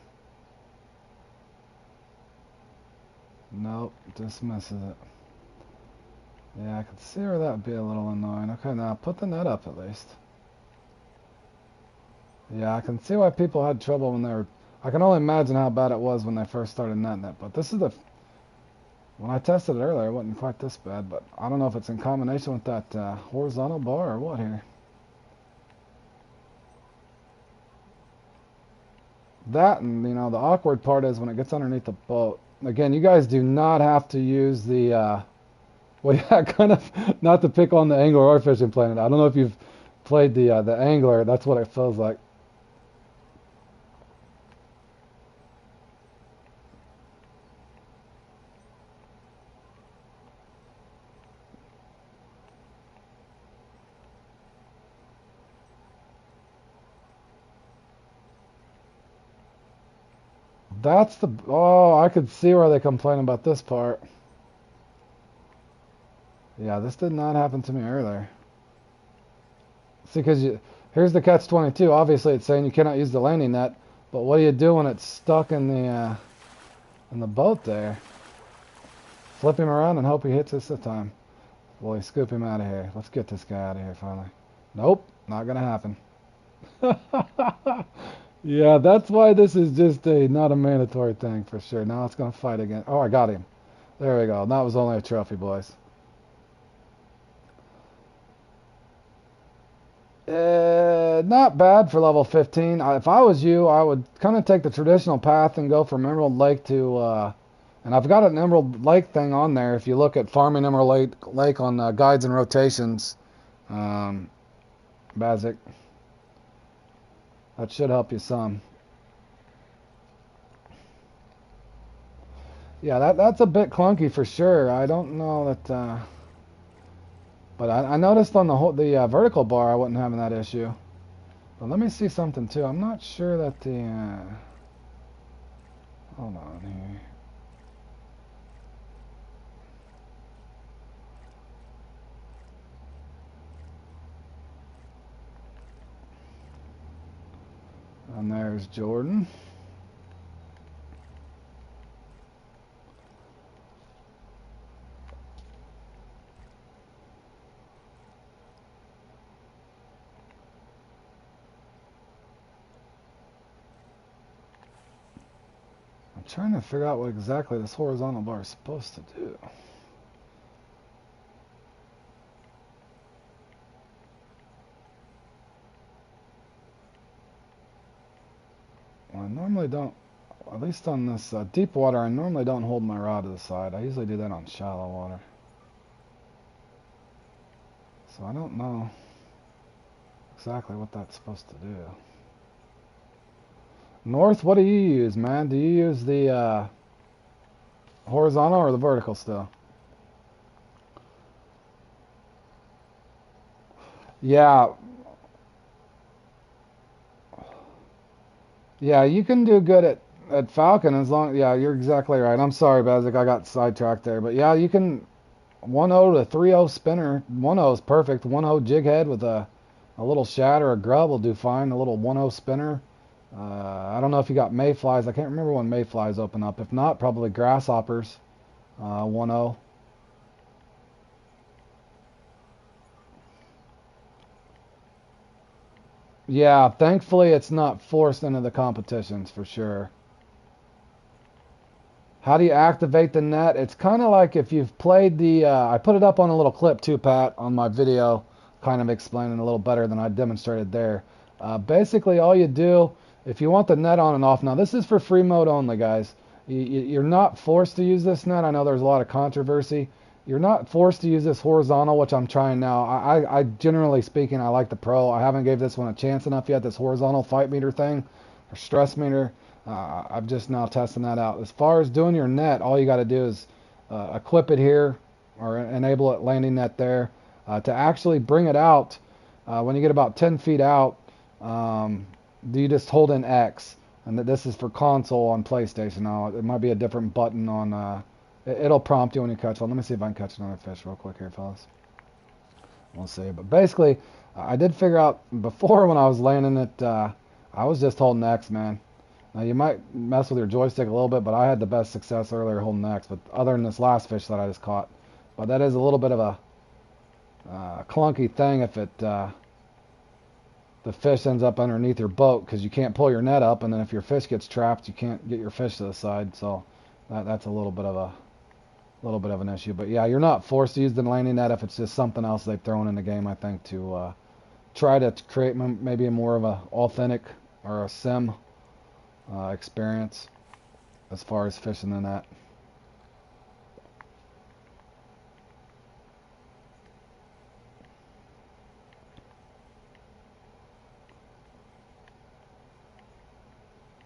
Nope, just misses it. Yeah, I could see where that would be a little annoying. Okay, now put the net up at least. Yeah, I can see why people had trouble when they were... I can only imagine how bad it was when they first started netting it, but this is the... When I tested it earlier, it wasn't quite this bad, but I don't know if it's in combination with that horizontal bar or what here. That, and you know, the awkward part is when it gets underneath the boat. Again, you guys do not have to use the, well, yeah, kind of, not to pick on the angler or Fishing Planet. I don't know if you've played the angler. That's what it feels like. That's the, oh, I could see where they complain about this part. Yeah, this did not happen to me earlier. See, because here's the catch-22. Obviously, it's saying you cannot use the landing net, but what do you do when it's stuck in in the boat there. Flip him around and hope he hits us this time. Will he scoop him out of here? Let's get this guy out of here finally. Nope, not gonna happen. Yeah, that's why this is just not a mandatory thing for sure. Now it's gonna fight again. Oh, I got him. There we go. That was only a trophy, boys. Not bad for level 15. If I was you, I would kind of take the traditional path and go from Emerald Lake to, and I've got an Emerald Lake thing on there. If you look at Farming Emerald Lake on Guides and Rotations, Bazik, that should help you some. Yeah, that's a bit clunky for sure. I don't know that, but I noticed on the vertical bar I wasn't having that issue. But let me see something too. I'm not sure that the, hold on here. And there's Jordan. I'm trying to figure out what exactly this horizontal bar is supposed to do. Well, I normally don't, at least on this deep water, I normally don't hold my rod to the side. I usually do that on shallow water. So I don't know exactly what that's supposed to do. North, what do you use, man? Do you use the horizontal or the vertical still? Yeah. Yeah, you can do good at Falcon as long, yeah, you're exactly right. I'm sorry, Bazik, I got sidetracked there. But yeah, you can 1-0 to 3-0 spinner. 1-0 is perfect. 1-0 jig head with a little shad or a grub will do fine. A little 1-0 spinner. I don't know if you got mayflies. I can't remember when mayflies open up. If not, probably grasshoppers. 1-0. Yeah, thankfully it's not forced into the competitions for sure. How do you activate the net? It's kind of like if you've played the, I put it up on a little clip too, Pat, on my video, kind of explaining a little better than I demonstrated there. Basically, all you do, if you want the net on and off, now this is for free mode only, guys. You're not forced to use this net. I know there's a lot of controversy. You're not forced to use this horizontal, which I'm trying now. I generally speaking, I like the pro. I haven't gave this one a chance enough yet, this horizontal fight meter thing, or stress meter. I'm just now testing that out. As far as doing your net, all you got to do is equip it here or enable it landing net there. To actually bring it out, when you get about 10 feet out, you just hold in X. And this is for console on PlayStation. Now, it might be a different button on... it'll prompt you when you catch one. Let me see if I can catch another fish real quick here, fellas. We'll see. But basically, I did figure out before when I was landing it, I was just holding X, man. Now, you might mess with your joystick a little bit, but I had the best success earlier holding X, but other than this last fish that I just caught. But that is a little bit of a clunky thing if the fish ends up underneath your boat because you can't pull your net up, and then if your fish gets trapped, you can't get your fish to the side. So that's a little bit of an issue. But yeah, you're not forced to use the landing net if it's just something else they've thrown in the game, I think, to try to create maybe more of a authentic or a sim experience as far as fishing the net.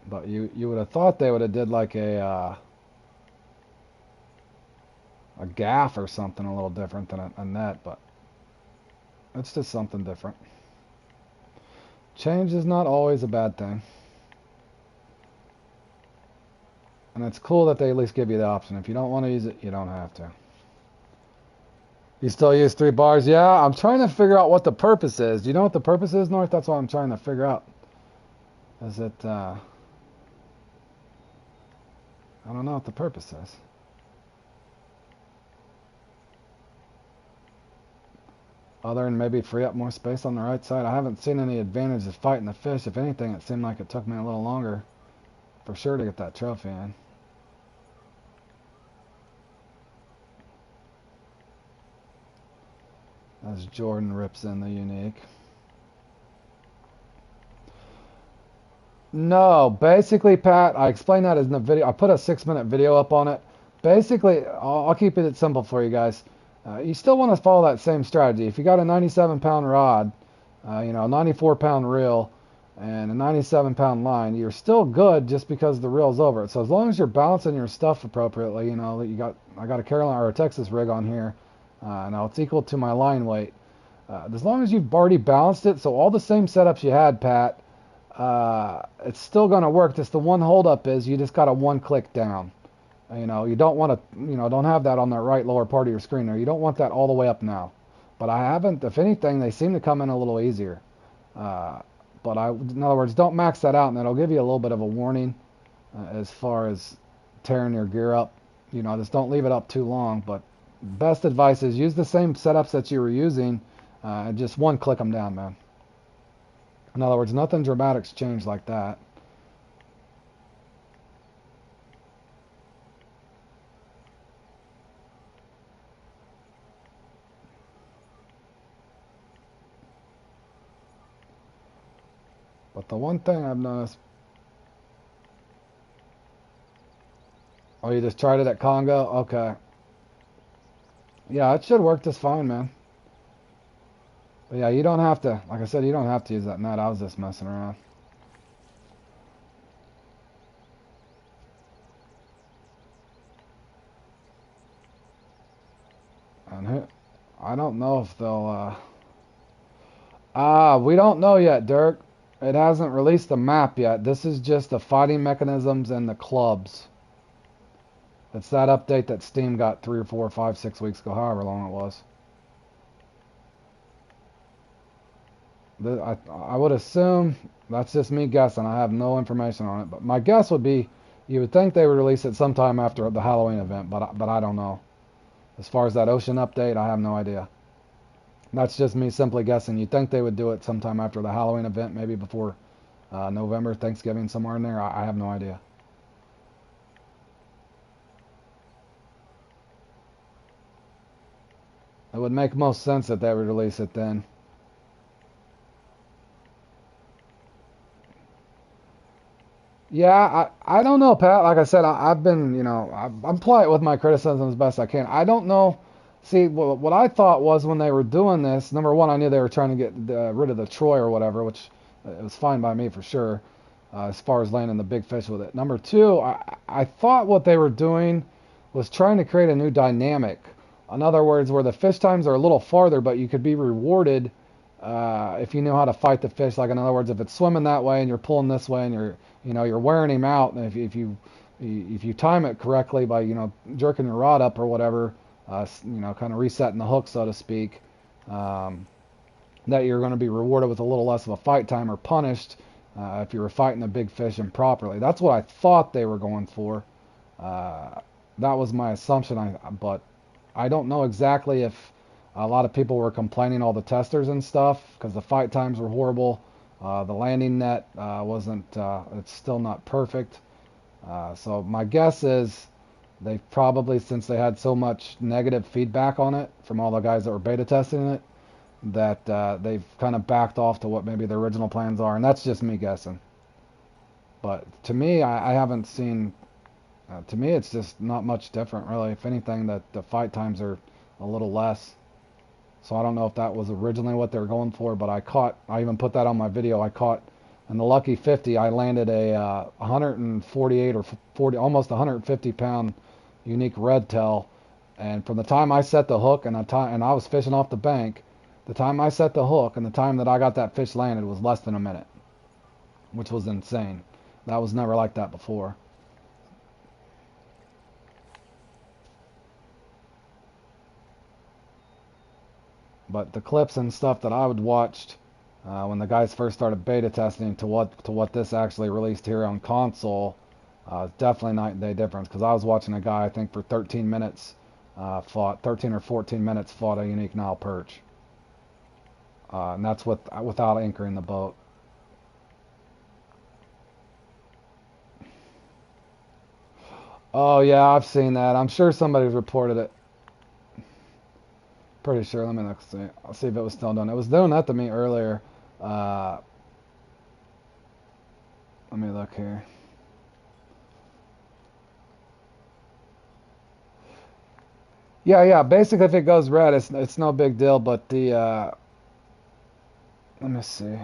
But you would have thought they would have did like a gaff or something a little different than a net, but it's just something different. Change is not always a bad thing. And it's cool that they at least give you the option. If you don't want to use it, you don't have to. You still use 3 bars? Yeah, I'm trying to figure out what the purpose is. Do you know what the purpose is, North? That's what I'm trying to figure out. Is it, I don't know what the purpose is. Other than maybe free up more space on the right side. I haven't seen any advantages fighting the fish. If anything, it seemed like it took me a little longer for sure to get that trophy in. As Jordan rips in the unique. No, basically, Pat, I explained that in the video. I put a 6-minute video up on it. Basically, I'll keep it simple for you guys. You still want to follow that same strategy. If you got a 97-pound rod, a 94-pound reel, and a 97-pound line, you're still good just because the reel's over it. So as long as you're balancing your stuff appropriately, I got a Carolina or a Texas rig on here. Now it's equal to my line weight. As long as you've already balanced it, so all the same setups you had, Pat, it's still going to work. Just the one holdup is you just got a one click down. You don't want to, don't have that on the right lower part of your screen there. You don't want that all the way up now. But I haven't, if anything, they seem to come in a little easier. In other words, don't max that out, and that'll give you a little bit of a warning as far as tearing your gear up. Just don't leave it up too long. But best advice is use the same setups that you were using, and just one click them down, man. In other words, nothing dramatic's changed like that. But the one thing I've noticed... Oh, you just tried it at Congo? Okay. Yeah, it should work just fine, man. But yeah, you don't have to, like I said, you don't have to use that net. I was just messing around. And I don't know if they'll, we don't know yet, Dirk. It hasn't released the map yet. This is just the fighting mechanisms and the clubs. It's that update that Steam got 3 or 4 or 5, 6 weeks ago, however long it was. I would assume, that's just me guessing, I have no information on it, but my guess would be you would think they would release it sometime after the Halloween event, but I don't know. As far as that ocean update, I have no idea. That's just me simply guessing. You'd think they would do it sometime after the Halloween event, maybe before November, Thanksgiving, somewhere in there. I have no idea. It would make most sense that they would release it then. Yeah, I don't know, Pat. Like I said, I've been, I'm polite with my criticism as best I can. I don't know. See, what I thought was when they were doing this, number one, I knew they were trying to get rid of the Troy or whatever, which it was fine by me for sure, as far as landing the big fish with it. Number two, I thought what they were doing was trying to create a new dynamic. In other words, where the fish times are a little farther, but you could be rewarded if you know how to fight the fish. Like in other words, if it's swimming that way and you're pulling this way and you're wearing him out, and if you time it correctly by jerking your rod up or whatever, kind of resetting the hook, so to speak, that you're going to be rewarded with a little less of a fight time or punished if you were fighting a big fish improperly. That's what I thought they were going for. That was my assumption. But I don't know exactly if a lot of people were complaining, all the testers and stuff, because the fight times were horrible. The landing net wasn't, it's still not perfect. So my guess is they've probably, since they had so much negative feedback on it from all the guys that were beta testing it, that they've kind of backed off to what maybe the original plans are. And that's just me guessing. But to me, I haven't seen, to me, it's just not much different, really. If anything, that the fight times are a little less. So I don't know if that was originally what they were going for, but I even put that on my video. I caught, in the Lucky 50, I landed a 148 or 40, almost 150 pound unique red tail. And from the time I set the hook and I was fishing off the bank, the time I set the hook and the time that I got that fish landed was less than a minute, which was insane. That was never like that before. But the clips and stuff that I would watched when the guys first started beta testing to what this actually released here on console, It's definitely night and day difference because I was watching a guy, I think, for 13 minutes, fought 13 or 14 minutes, fought a unique Nile perch. And that's without anchoring the boat. Oh yeah, I've seen that. I'm sure somebody's reported it. Pretty sure. Let me look. See. I'll see if it was still doing. It was doing that to me earlier. Uh, Let me look here. Yeah, yeah. Basically, if it goes red, it's no big deal. But the let me see.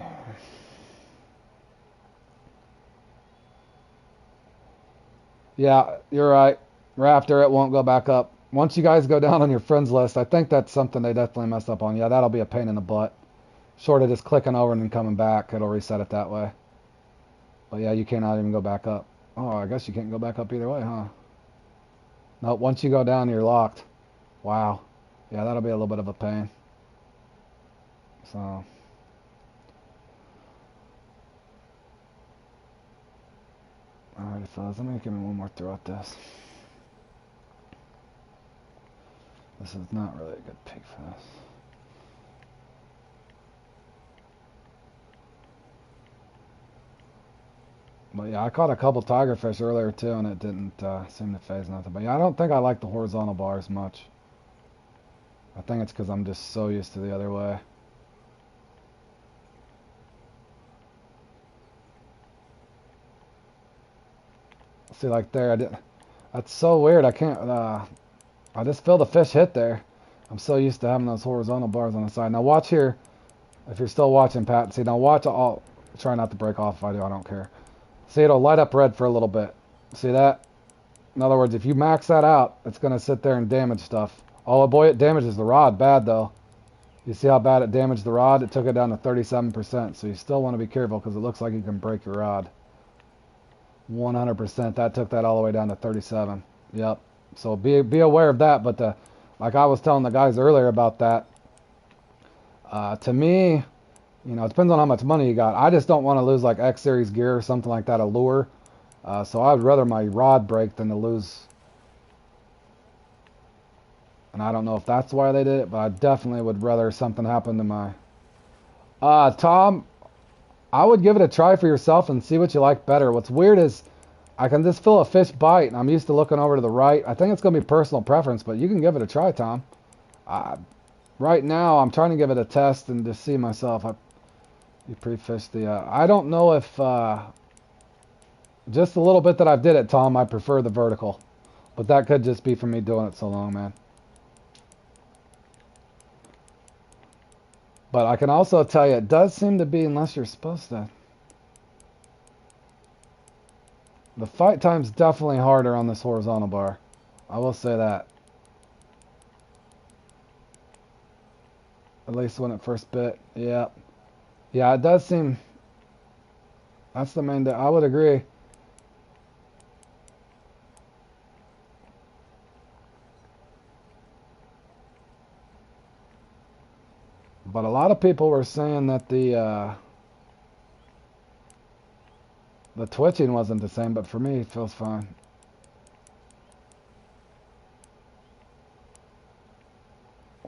Yeah, you're right. Rafter, it won't go back up. Once you guys go down on your friends list, I think that's something they definitely messed up on. Yeah, that'll be a pain in the butt. Short of just clicking over and then coming back, it'll reset it that way. But yeah, you cannot even go back up. Oh, I guess you can't go back up either way, huh? Nope, once you go down, you're locked. Wow. Yeah, that'll be a little bit of a pain. So, alrighty, fellas, let me give me one more throw at this. This is not really a good pig fest. But yeah, I caught a couple tigerfish earlier too, and it didn't seem to phase nothing. But yeah, I don't think I like the horizontal bars much. I think it's because I'm just so used to the other way. See, like there, I did. That's so weird. I can't. I just feel the fish hit there. I'm so used to having those horizontal bars on the side. Now watch here. If you're still watching, Pat, see now watch. I'll try not to break off if I do. I don't care. See, it'll light up red for a little bit. See that? In other words, if you max that out, it's going to sit there and damage stuff. Oh boy, it damages the rod bad though. You see how bad it damaged the rod? It took it down to 37%. So you still want to be careful because it looks like you can break your rod. 100%. That took that all the way down to 37. Yep. So be aware of that. But like I was telling the guys earlier about that, to me, you know, it depends on how much money you got. I just don't want to lose like X Series gear or something like that, a lure. So I'd rather my rod break than to lose. And I don't know if that's why they did it, but I definitely would rather something happen to my... Tom, I would give it a try for yourself and see what you like better. What's weird is I can just feel a fish bite, and I'm used to looking over to the right. I think it's going to be personal preference, but you can give it a try, Tom. Right now, I'm trying to give it a test and just see myself. You pre-fished the... I don't know if... just a little bit that I've did it, Tom, I prefer the vertical. But that could just be from me doing it so long, man. But I can also tell you, it does seem to be, unless you're supposed to... The fight time's definitely harder on this horizontal bar. I will say that. At least when it first bit. Yeah. Yeah, it does seem... That's the main... I would agree. But a lot of people were saying that the twitching wasn't the same, but for me, it feels fine.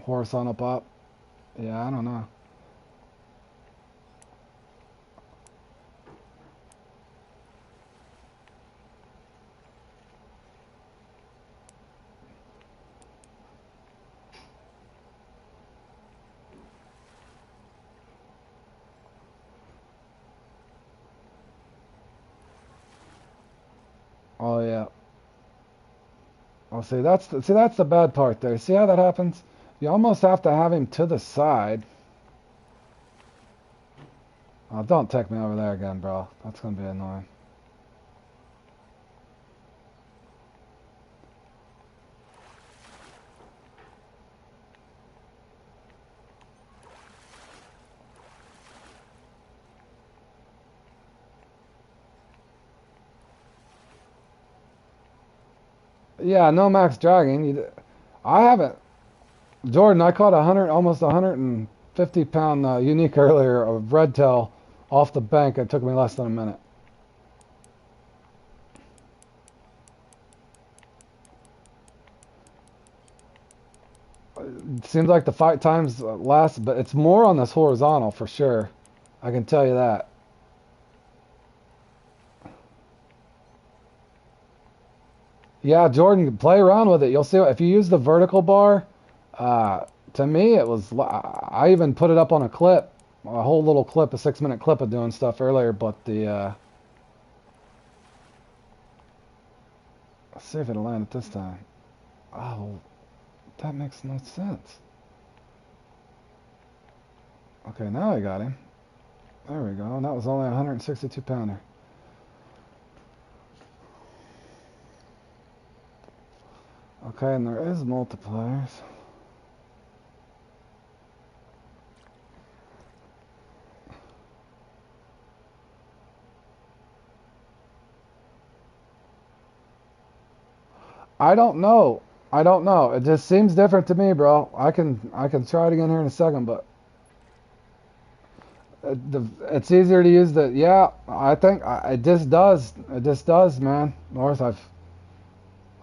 Horizontal pop. Yeah, I don't know. Oh yeah. Oh, see that's the bad part there. See how that happens? You almost have to have him to the side. Oh, don't take me over there again, bro. That's gonna be annoying. Yeah, no max dragging. I haven't. Jordan, I caught almost 150 pound unique earlier of red tail off the bank. It took me less than a minute. seems like the fight time's less, but it's more on this horizontal for sure. I can tell you that. Yeah, Jordan, play around with it. You'll see if you use the vertical bar. To me, it was. I even put it up on a clip, a whole little clip, a 6-minute clip of doing stuff earlier. But let's see if it'll land it this time. Oh, that makes no sense. Okay, now I got him. There we go. And that was only a 162 pounder. Okay, and there is multipliers. I don't know. I don't know. It just seems different to me, bro. I can try it again here in a second, but it's easier to use the. Yeah, I think it just does. It just does, man. North, like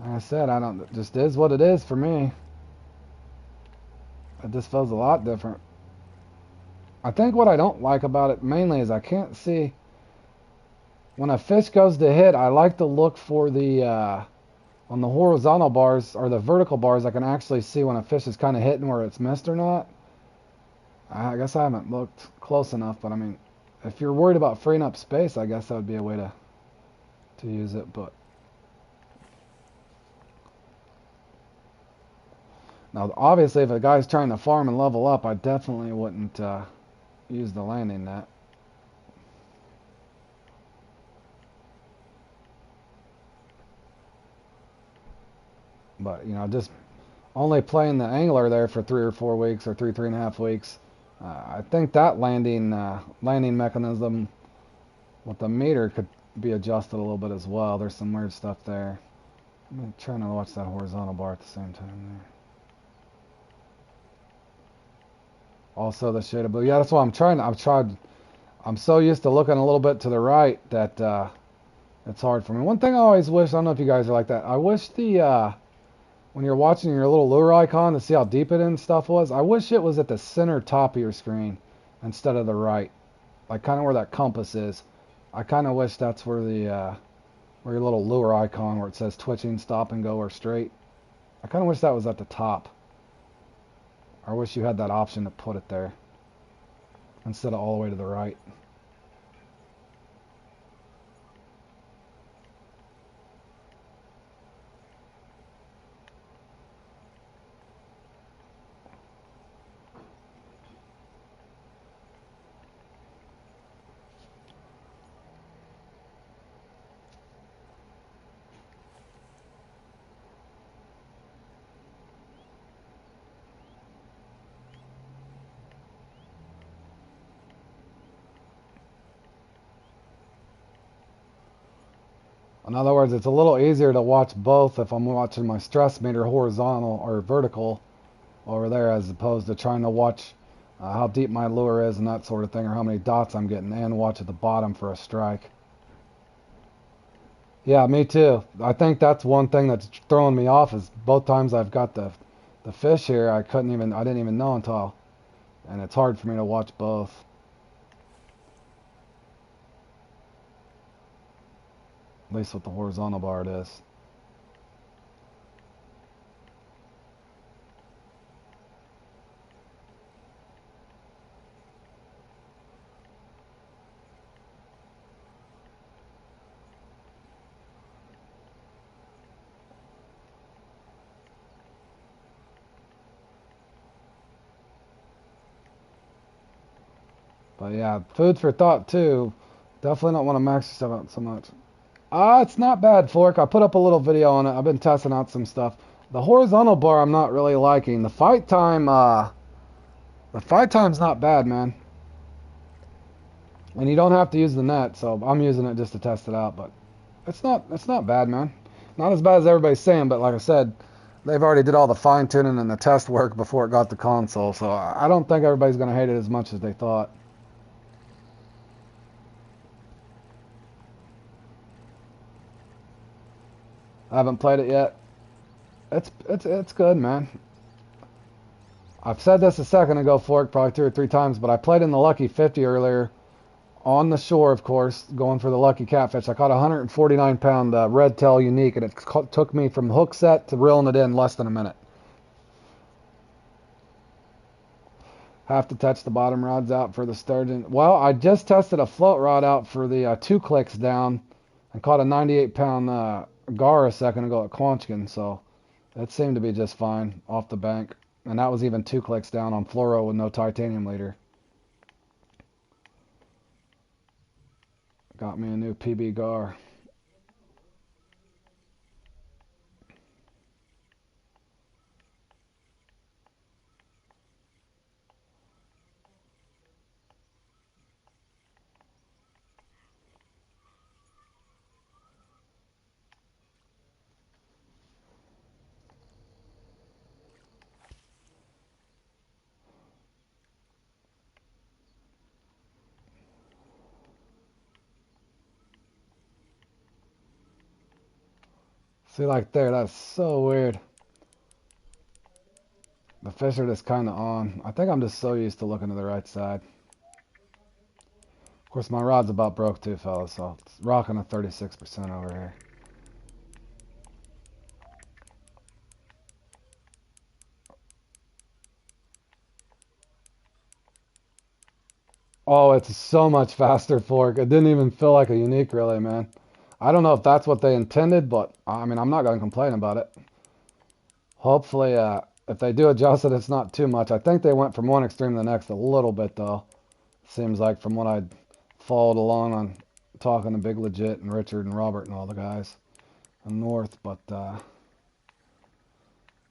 I said, I don't. It just is what it is for me. It just feels a lot different. I think what I don't like about it mainly is I can't see when a fish goes to hit. I like to look for the on the horizontal bars or the vertical bars. I can actually see when a fish is kind of hitting where it's missed or not. I guess I haven't looked close enough, but I mean, if you're worried about freeing up space, I guess that would be a way to use it. But now, obviously, if a guy's trying to farm and level up, I definitely wouldn't use the landing net. But you know, just only playing the angler there for 3 or 4 weeks or 3.5 weeks. I think that landing mechanism with the meter could be adjusted a little bit as well. There's some weird stuff there. I'm trying to watch that horizontal bar at the same time there. Also the shade of blue. Yeah, that's what I'm trying. I'm so used to looking a little bit to the right that it's hard for me. One thing I always wish, I don't know if you guys are like that. I wish the when you're watching your little lure icon to see how deep it and stuff was, I wish it was at the center top of your screen instead of the right, like kind of where that compass is. I kind of wish that's where the where your little lure icon where it says twitching, stop and go or straight. I kind of wish that was at the top. I wish you had that option to put it there instead of all the way to the right. In other words, it's a little easier to watch both if I'm watching my stress meter horizontal or vertical over there as opposed to trying to watch how deep my lure is and that sort of thing or how many dots I'm getting and watch at the bottom for a strike. Yeah, me too. I think that's one thing that's throwing me off is both times I've got the fish here, I didn't even know until, and it's hard for me to watch both. At least with the horizontal bar it is. But yeah, food for thought too. Definitely don't want to max yourself out so much. It's not bad, Fork. I put up a little video on it. I've been testing out some stuff. The horizontal bar I'm not really liking. The fight time's not bad, man. And you don't have to use the net, so I'm using it just to test it out, but it's not bad, man. Not as bad as everybody's saying, but like I said, they've already did all the fine tuning and the test work before it got to console, so I don't think everybody's gonna hate it as much as they thought. I haven't played it yet. It's good, man. I've said this a second ago, Fork, probably 2 or 3 times, but I played in the Lucky 50 earlier on the shore, of course, going for the Lucky Catfish. I caught a 149-pound red tail unique, and it took me from hook set to reeling it in less than a minute. Have to touch the bottom rods out for the sturgeon. Well, I just tested a float rod out for the 2 clicks down and caught a 98-pound gar a second ago at Quanchkin, so that seemed to be just fine off the bank. And that was even 2 clicks down on fluoro with no titanium leader. Got me a new PB gar. See, like there, that's so weird. The fish are just kind of on. I think I'm just so used to looking to the right side. Of course, my rod's about broke too, fellas, so it's rocking a 36% over here. Oh, it's so much faster, Fork. It didn't even feel like a unique, really, man. I don't know if that's what they intended, but I mean, I'm not going to complain about it. Hopefully, if they do adjust it, it's not too much. I think they went from one extreme to the next a little bit, though. Seems like from what I'd followed along on talking to Big Legit and Richard and Robert and all the guys in North. But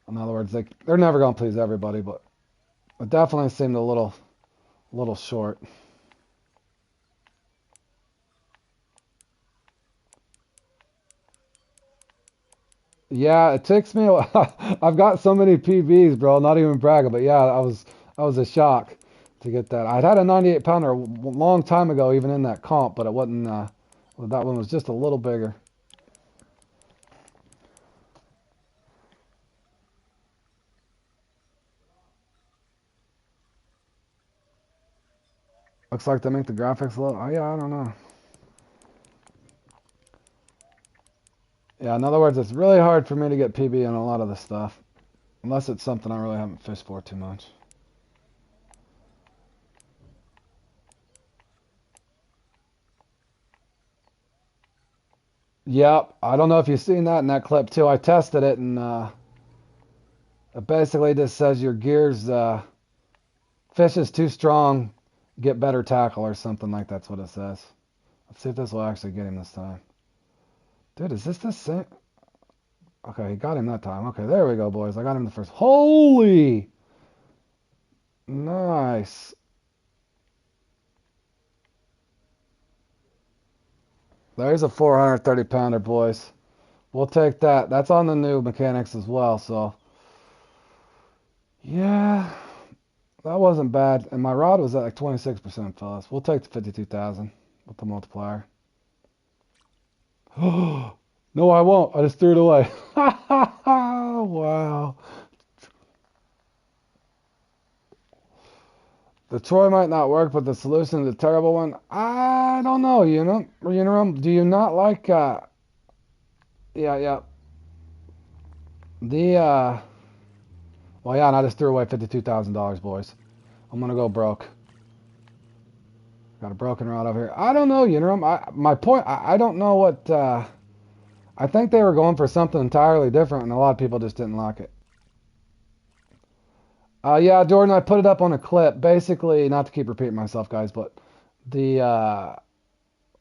in other words, they're never going to please everybody, but it definitely seemed a little short. Yeah, it takes me a while. I've got so many PBs, bro. Not even bragging, but yeah, I was a shock to get that. I'd had a 98 pounder a long time ago, even in that comp, but it wasn't. Well, that one was just a little bigger. Looks like they make the graphics low. Oh yeah, I don't know. Yeah, in other words, it's really hard for me to get PB on a lot of the stuff, unless it's something I really haven't fished for too much. Yep, I don't know if you've seen that in that clip too. I tested it, and it basically just says your gears, fish is too strong, get better tackle or something like that's what it says. Let's see if this will actually get him this time. Dude, is this the same? Okay, he got him that time. Okay, there we go, boys. I got him the first. Holy! Nice. There's a 430 pounder, boys. We'll take that. That's on the new mechanics as well, so. Yeah, that wasn't bad. And my rod was at like 26%, fellas. We'll take the 52,000 with the multiplier. No, I won't. I just threw it away. Wow. The Troy might not work, but the solution is a terrible one. I don't know, do you not like, yeah. The, well, yeah, and I just threw away $52,000, boys. I'm gonna go broke. Got a broken rod over here. I don't know, my point, I don't know what, I think they were going for something entirely different, and a lot of people just didn't like it. Yeah, Jordan, I put it up on a clip. Basically, not to keep repeating myself, guys, but the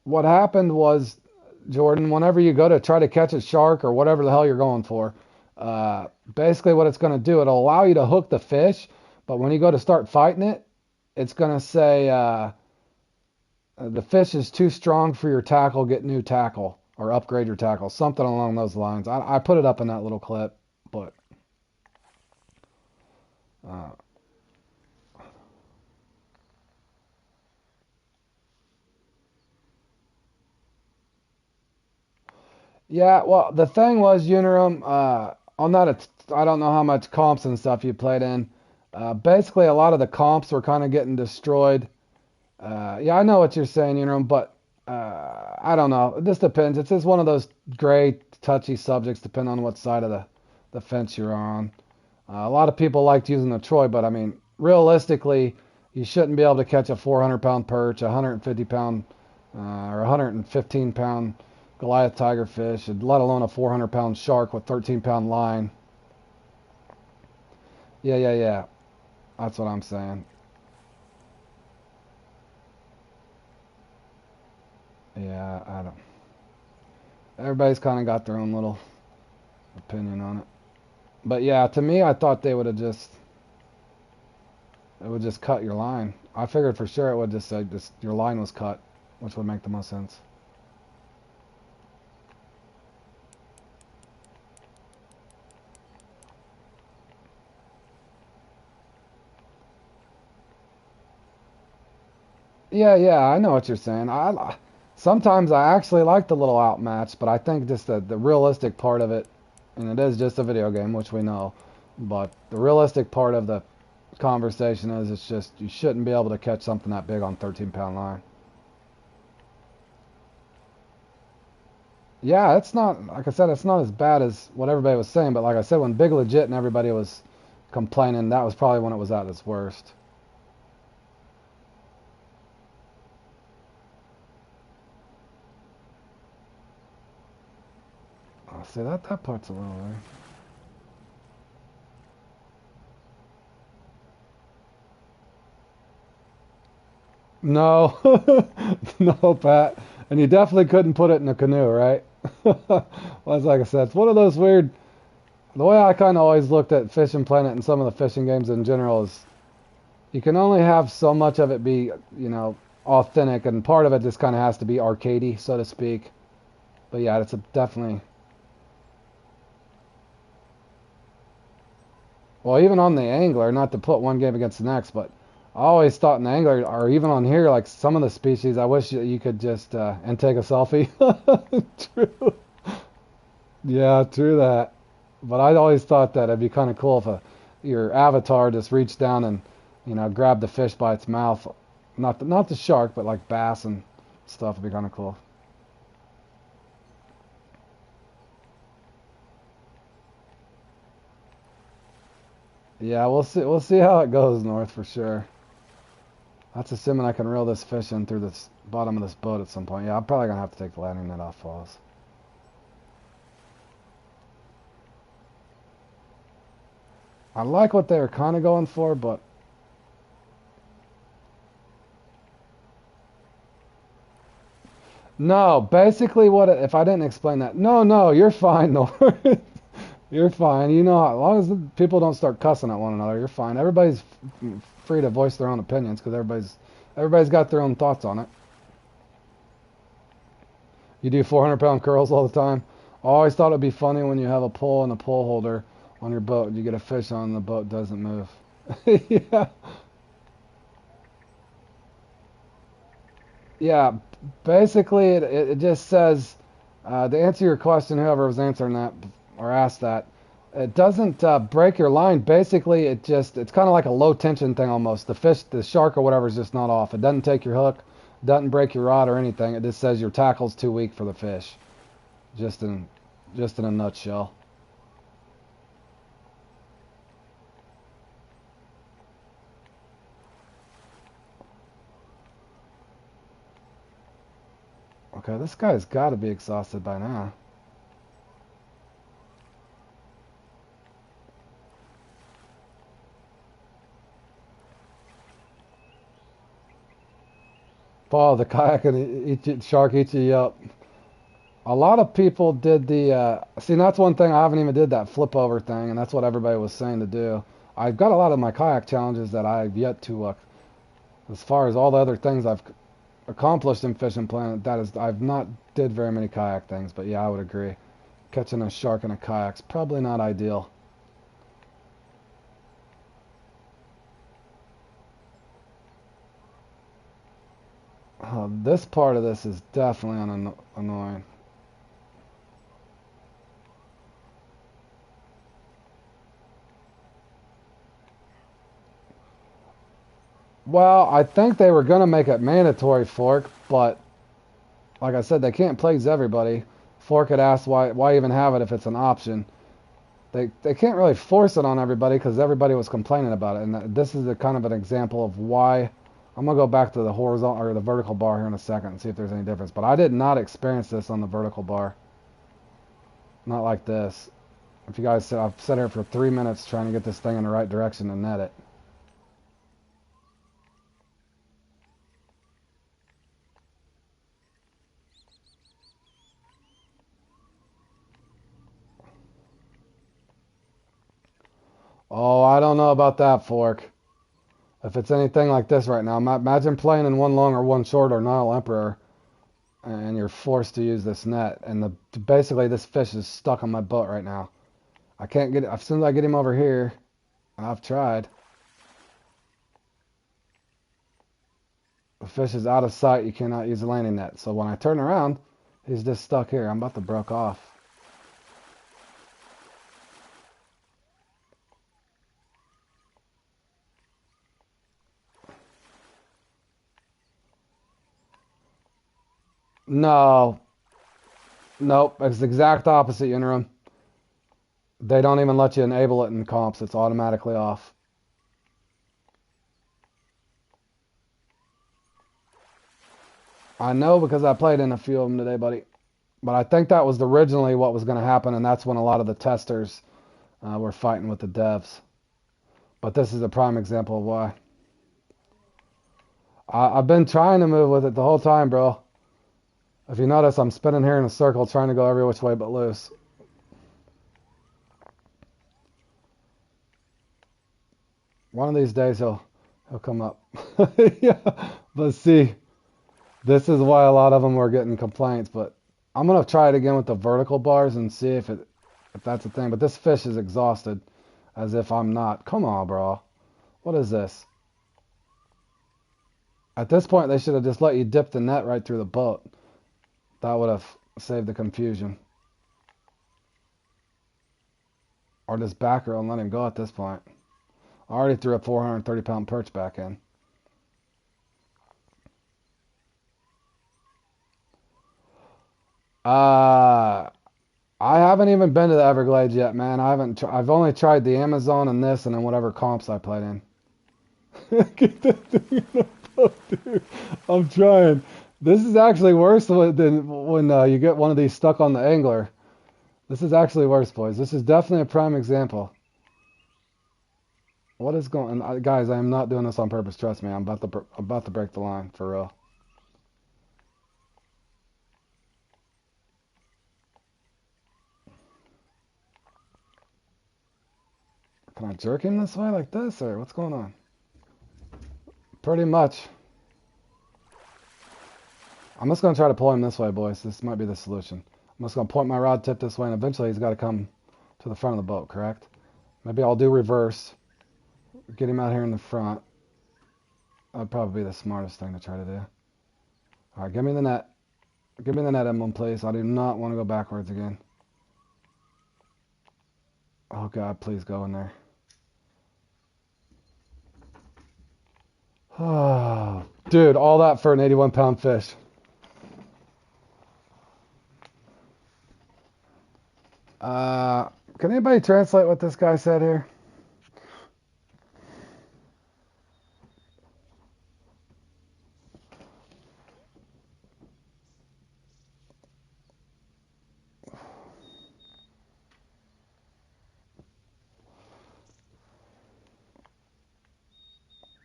what happened was, Jordan, whenever you go to try to catch a shark or whatever the hell you're going for, basically what it's going to do, it'll allow you to hook the fish, but when you go to start fighting it, it's going to say the fish is too strong for your tackle, get new tackle, or upgrade your tackle, something along those lines. I put it up in that little clip, but uh, yeah, well, the thing was, Unirum, on that, I don't know how much comps and stuff you played in. Basically, a lot of the comps were kind of getting destroyed. Yeah, I know what you're saying, but I don't know. This depends. It's just one of those gray, touchy subjects, depending on what side of the fence you're on. A lot of people liked using the Troy, but I mean, realistically, you shouldn't be able to catch a 400-pound perch, a 150-pound, or 115-pound Goliath tigerfish, let alone a 400-pound shark with 13-pound line. Yeah, yeah, yeah. That's what I'm saying. Yeah, I don't. Everybody's kind of got their own little opinion on it. But yeah, to me, I thought they would have just it would just cut your line. I figured for sure it would just say this your line was cut, which would make the most sense. Yeah, yeah, I know what you're saying. I sometimes I actually like the little outmatch, but I think just the realistic part of it, and it is just a video game, which we know, but the realistic part of the conversation is it's just you shouldn't be able to catch something that big on 13-pound line. Yeah, it's not like I said, it's not as bad as what everybody was saying, but like I said, when Big Legit and everybody was complaining, that was probably when it was at its worst. Oh, see that part's a little weird. No, no, Pat, and you definitely couldn't put it in a canoe, right? Well, it's like I said, it's one of those weird. The way I kind of always looked at Fishing Planet and some of the fishing games in general is you can only have so much of it be, authentic, and part of it just kind of has to be arcadey, so to speak. But yeah, it's definitely. Well, even on the angler, not to put one game against the next, but I always thought in the angler, or even on here, like some of the species, I wish you could just and take a selfie. True. Yeah, true that. But I always thought that it'd be kind of cool if your avatar just reached down and grabbed the fish by its mouth, not the shark, but like bass and stuff. Would be kind of cool. Yeah, we'll see. We'll see how it goes, North, for sure. That's assuming I can reel this fish in through this bottom of this boat at some point. Yeah, I'm probably gonna have to take the landing net off, falls. I like what they were kind of going for, but no. Basically, if I didn't explain that? No, no, you're fine, North. You're fine. As long as the people don't start cussing at one another, you're fine. Everybody's free to voice their own opinions because everybody's got their own thoughts on it. You do 400-pound curls all the time. I always thought it'd be funny when you have a pole and a pole holder on your boat. You get a fish on, and the boat doesn't move. Yeah, yeah. Basically, it just says to answer your question, whoever was answering that or asked that, it doesn't break your line. Basically, it's kind of like a low tension thing almost. The shark or whatever is just not off. It doesn't take your hook, doesn't break your rod or anything. It just says your tackle's too weak for the fish. Just in just in a nutshell. Okay, this guy's got to be exhausted by now. Paul, the kayak and shark eats you up. A lot of people did the see. That's one thing I haven't even did that flip over thing, and that's what everybody was saying to do. I've got a lot of my kayak challenges that I've yet to, as far as all the other things I've accomplished in Fishing Planet. That is, I've not did very many kayak things, but yeah, I would agree. Catching a shark in a kayak's probably not ideal. This part of this is definitely annoying. Well, I think they were going to make it mandatory fork, but like I said, they can't please everybody. Fork had asked why even have it if it's an option. They can't really force it on everybody because everybody was complaining about it. And this is a kind of an example of why. I'm going to go back to the horizontal or the vertical bar here in a second and see if there's any difference. But I did not experience this on the vertical bar. Not like this. If you guys, I've sat here for 3 minutes trying to get this thing in the right direction and net it. Oh, I don't know about that fork. If it's anything like this right now, imagine playing in one long or one short or Nile Emperor, and you're forced to use this net. And basically this fish is stuck on my boat right now. I can't get it. As soon as I get him over here, and I've tried, the fish is out of sight. You cannot use the landing net. So when I turn around, he's just stuck here. I'm about to broke off. No. Nope. It's the exact opposite, Interim. They don't even let you enable it in comps. It's automatically off. I know because I played in a few of them today, buddy. But I think that was originally what was going to happen, and that's when a lot of the testers were fighting with the devs. But this is a prime example of why. I've been trying to move with it the whole time, bro. If you notice, I'm spinning here in a circle trying to go every which way but loose. One of these days he'll come up. Yeah, but see, this is why a lot of them were getting complaints. But I'm gonna try it again with the vertical bars and see if that's a thing. But this fish is exhausted, as if I'm not. Come on, bro. What is this? At this point, they should have just let you dip the net right through the boat. That would have saved the confusion. Or just back her and let him go at this point. I already threw a 430-pound perch back in. I haven't even been to the Everglades yet, man. I've only tried the Amazon and this, and then whatever comps I played in. Get that thing in the boat, dude. I'm trying. This is actually worse than when you get one of these stuck on the angler. This is actually worse, boys. This is definitely a prime example. What is going on? Guys, I am not doing this on purpose. Trust me. I'm about to break the line, for real. Can I jerk him this way like this, or what's going on? Pretty much. I'm just going to try to pull him this way, boys. This might be the solution. I'm just going to point my rod tip this way, and eventually he's got to come to the front of the boat, correct? Maybe I'll do reverse. Get him out here in the front. That'd probably be the smartest thing to try to do. All right, give me the net. Give me the net emblem, please. I do not want to go backwards again. Oh, God, please go in there. Oh, dude, all that for an 81-pound fish. Can anybody translate what this guy said here?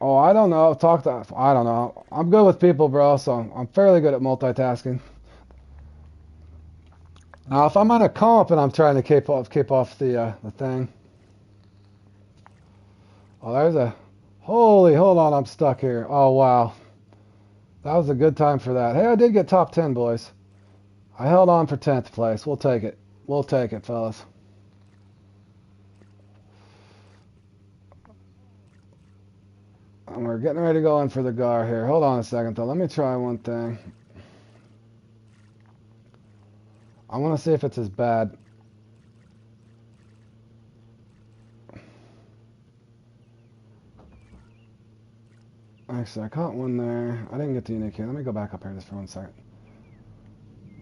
Oh, I don't know. I don't know. I'm good with people, bro, so I'm fairly good at multitasking. Now, if I'm on a comp and I'm trying to keep off the thing. Oh, there's a... Hold on, I'm stuck here. Oh, wow. That was a good time for that. Hey, I did get top 10, boys. I held on for 10th place. We'll take it. We'll take it, fellas. And we're getting ready to go in for the gar here. Hold on a second, though. Let me try one thing. I want to see if it's as bad. Actually, I caught one there. I didn't get the unique here. Let me go back up here just for 1 second.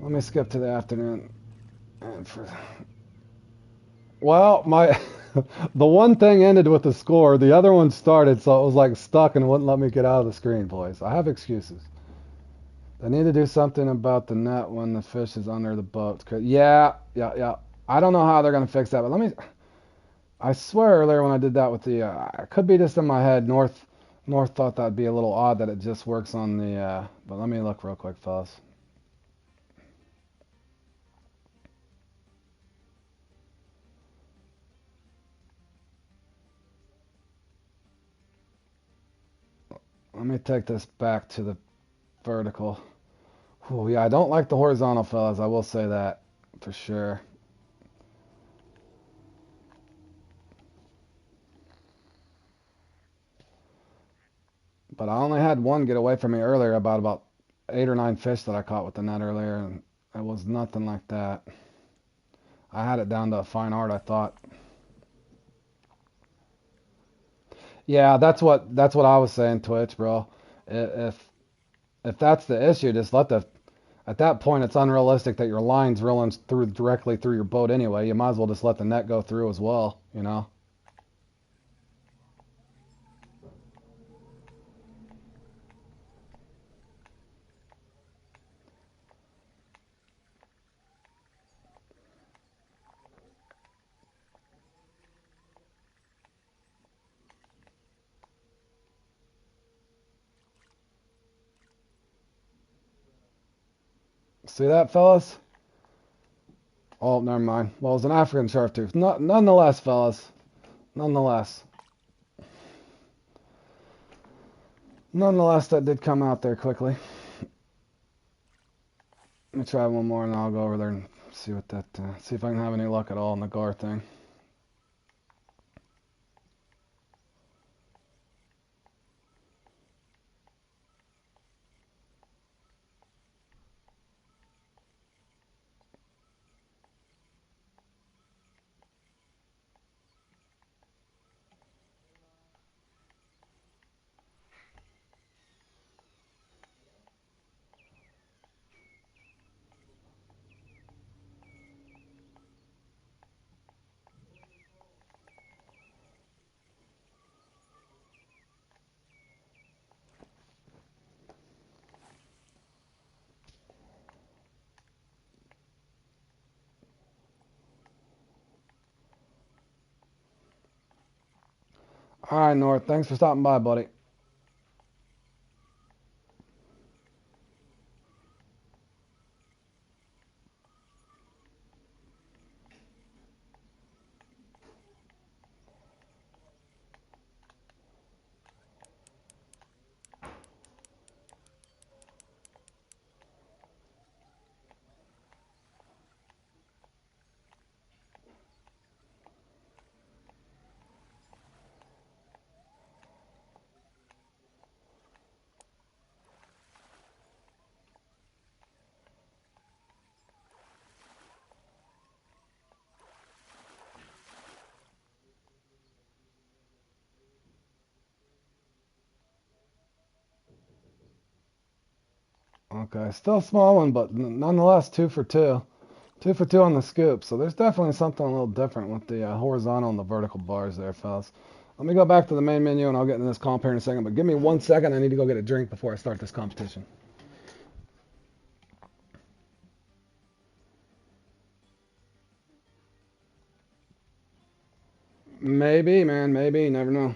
Let me skip to the afternoon. And for well, my the one thing ended with the score. The other one started, so it was like stuck and wouldn't let me get out of the screen, boys. I have excuses. They need to do something about the net when the fish is under the boat. Yeah. I don't know how they're gonna fix that, but let me. I swear earlier when I did that with the, it could be just in my head. North thought that'd be a little odd that it just works on the. But let me look real quick, fellas. Let me take this back to the vertical. Oh yeah, I don't like the horizontal, fellas. I will say that for sure. But I only had one get away from me earlier about 8 or 9 fish that I caught with the net earlier, and it was nothing like that. I had it down to a fine art, I thought. Yeah, that's what I was saying, Twitch, bro. If that's the issue, just let the at that point it's unrealistic that your line's rolling through directly through your boat anyway. You might as well just let the net go through as well, you know. See that, fellas? Oh, never mind. Well, it's an African sharp tooth. Nonetheless, fellas. Nonetheless. Nonetheless, that did come out there quickly. Let me try one more and I'll go over there and see what that, see if I can have any luck at all in the gar thing. All right, North. Thanks for stopping by, buddy. Okay, still a small one, but nonetheless, 2 for 2. 2 for 2 on the scoop. So there's definitely something a little different with the horizontal and the vertical bars there, fellas. Let me go back to the main menu and I'll get into this comp here in a second. But give me 1 second. I need to go get a drink before I start this competition. Maybe, man. Maybe. You never know.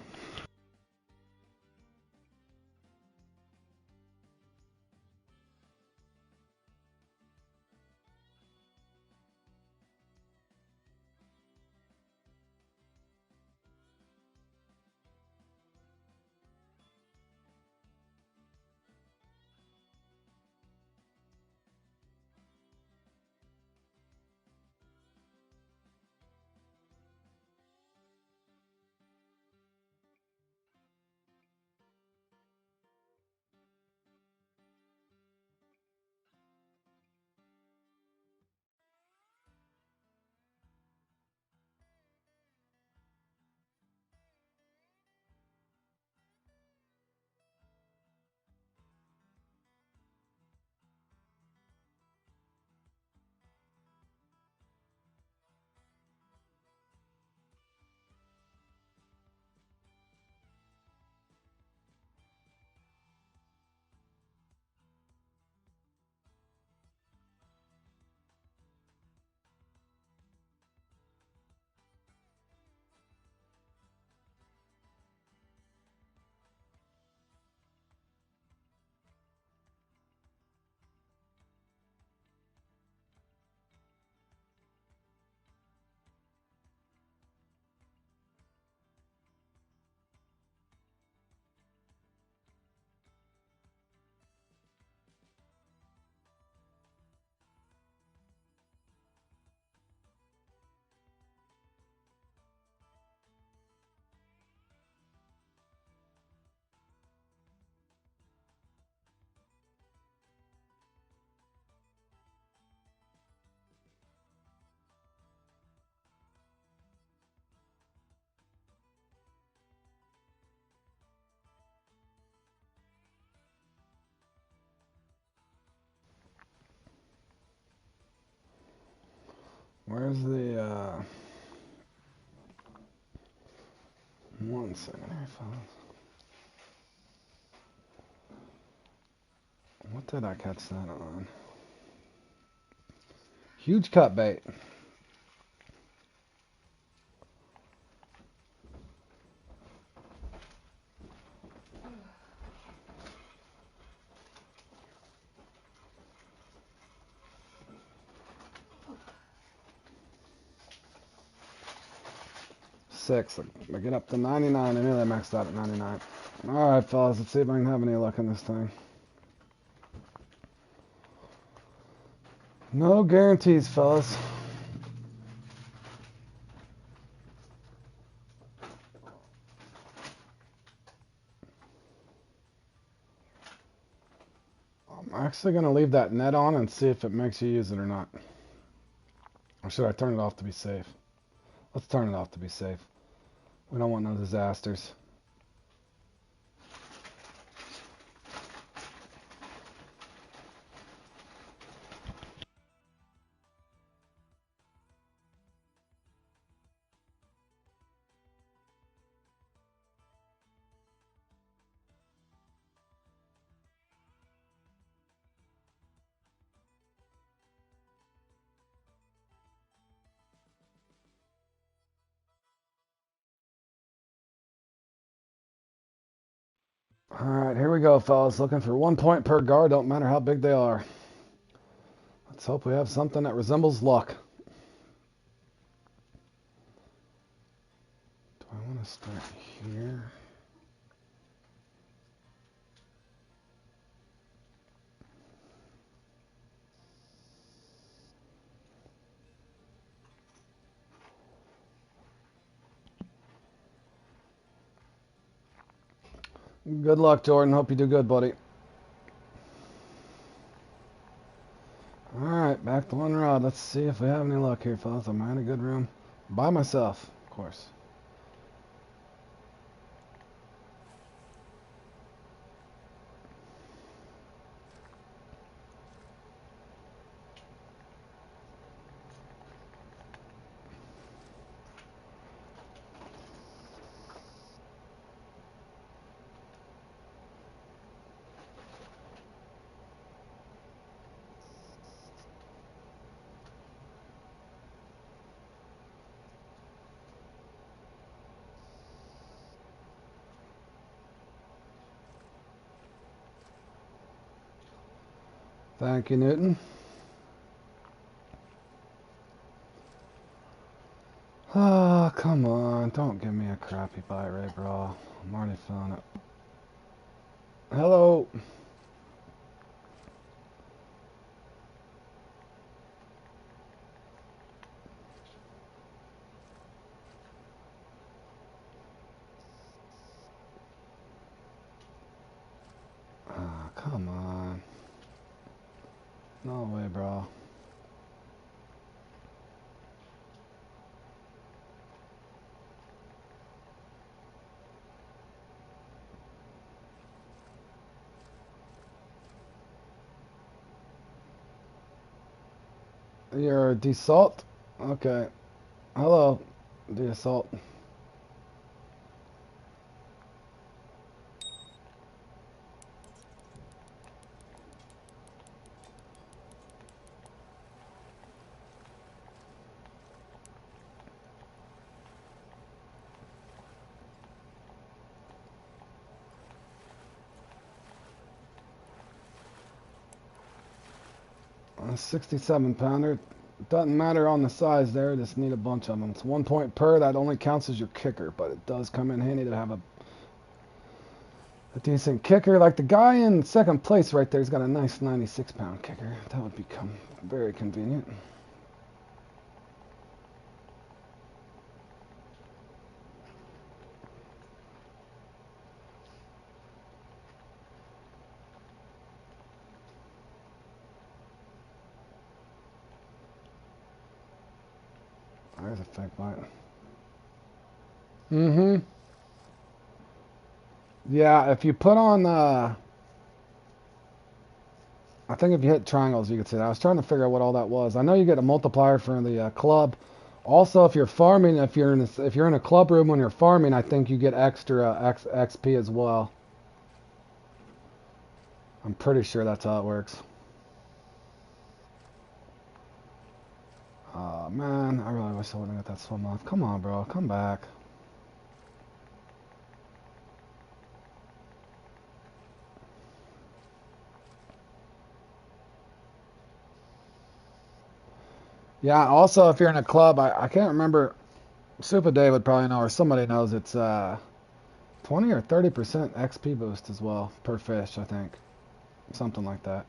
Where's the, 1 second here, fellas. What did I catch that on? Huge cut bait. Six. I get up to 99. I knew I maxed out at 99. Alright, fellas, let's see if I can have any luck on this thing. No guarantees, fellas. I'm actually going to leave that net on and see if it makes you use it or not. Or should I turn it off to be safe? Let's turn it off to be safe. We don't want no disasters. Alright, here we go, fellas. Looking for 1 point per guard, don't matter how big they are. Let's hope we have something that resembles luck. Do I want to start here? Good luck, Jordan. Hope you do good, buddy. Alright, back to one rod. Let's see if we have any luck here, fellas. I'm in a good room. By myself, of course. Thank you, Newton. Oh, come on. Don't give me a crappy bite ray, bro. I'm already feeling it. Hello. Oh, come on. No way, bro. You're Desalt? Okay. Hello, Desalt. A 67 pounder. Doesn't matter on the size there, just need a bunch of them. It's 1 point per, that only counts as your kicker, but it does come in handy to have a decent kicker. Like the guy in second place right there, he's got a nice 96 pound kicker. That would become very convenient. There's a fake bite. Mm-hmm. Yeah, if you put on I think if you hit triangles, you could see that. I was trying to figure out what all that was. I know you get a multiplier for the club. Also, if you're farming, if you're in a club room when you're farming, I think you get extra XP as well. I'm pretty sure that's how it works. Man, I really wish I wouldn't have got that swim off. Come on, bro. Come back. Yeah, also, if you're in a club, I can't remember. Super Dave would probably know, or somebody knows, it's 20 or 30% XP boost as well per fish, I think. Something like that.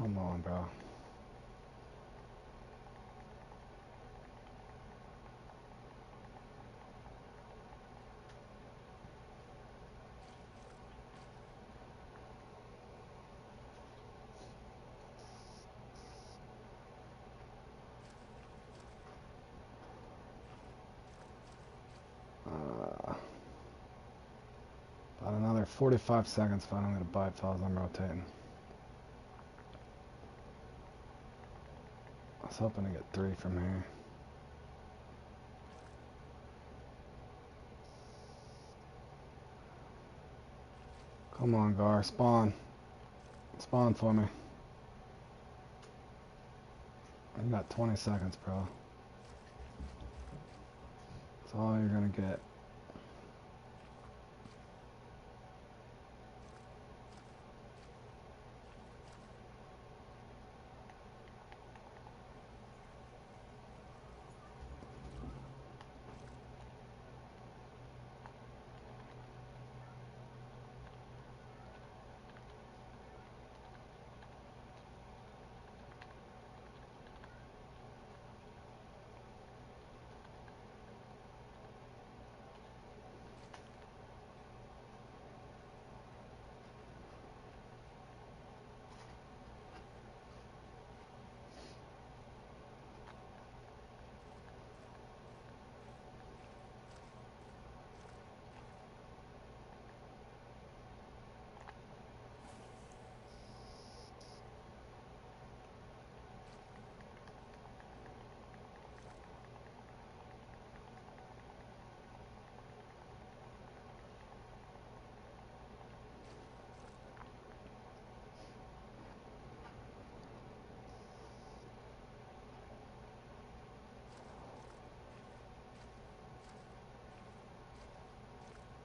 Come on, bro. About another 45 seconds if I don't get a bite fellas, I'm rotating. I was hoping to get 3 from here. Come on, Gar, spawn. Spawn for me. You got 20 seconds, bro. That's all you're gonna get.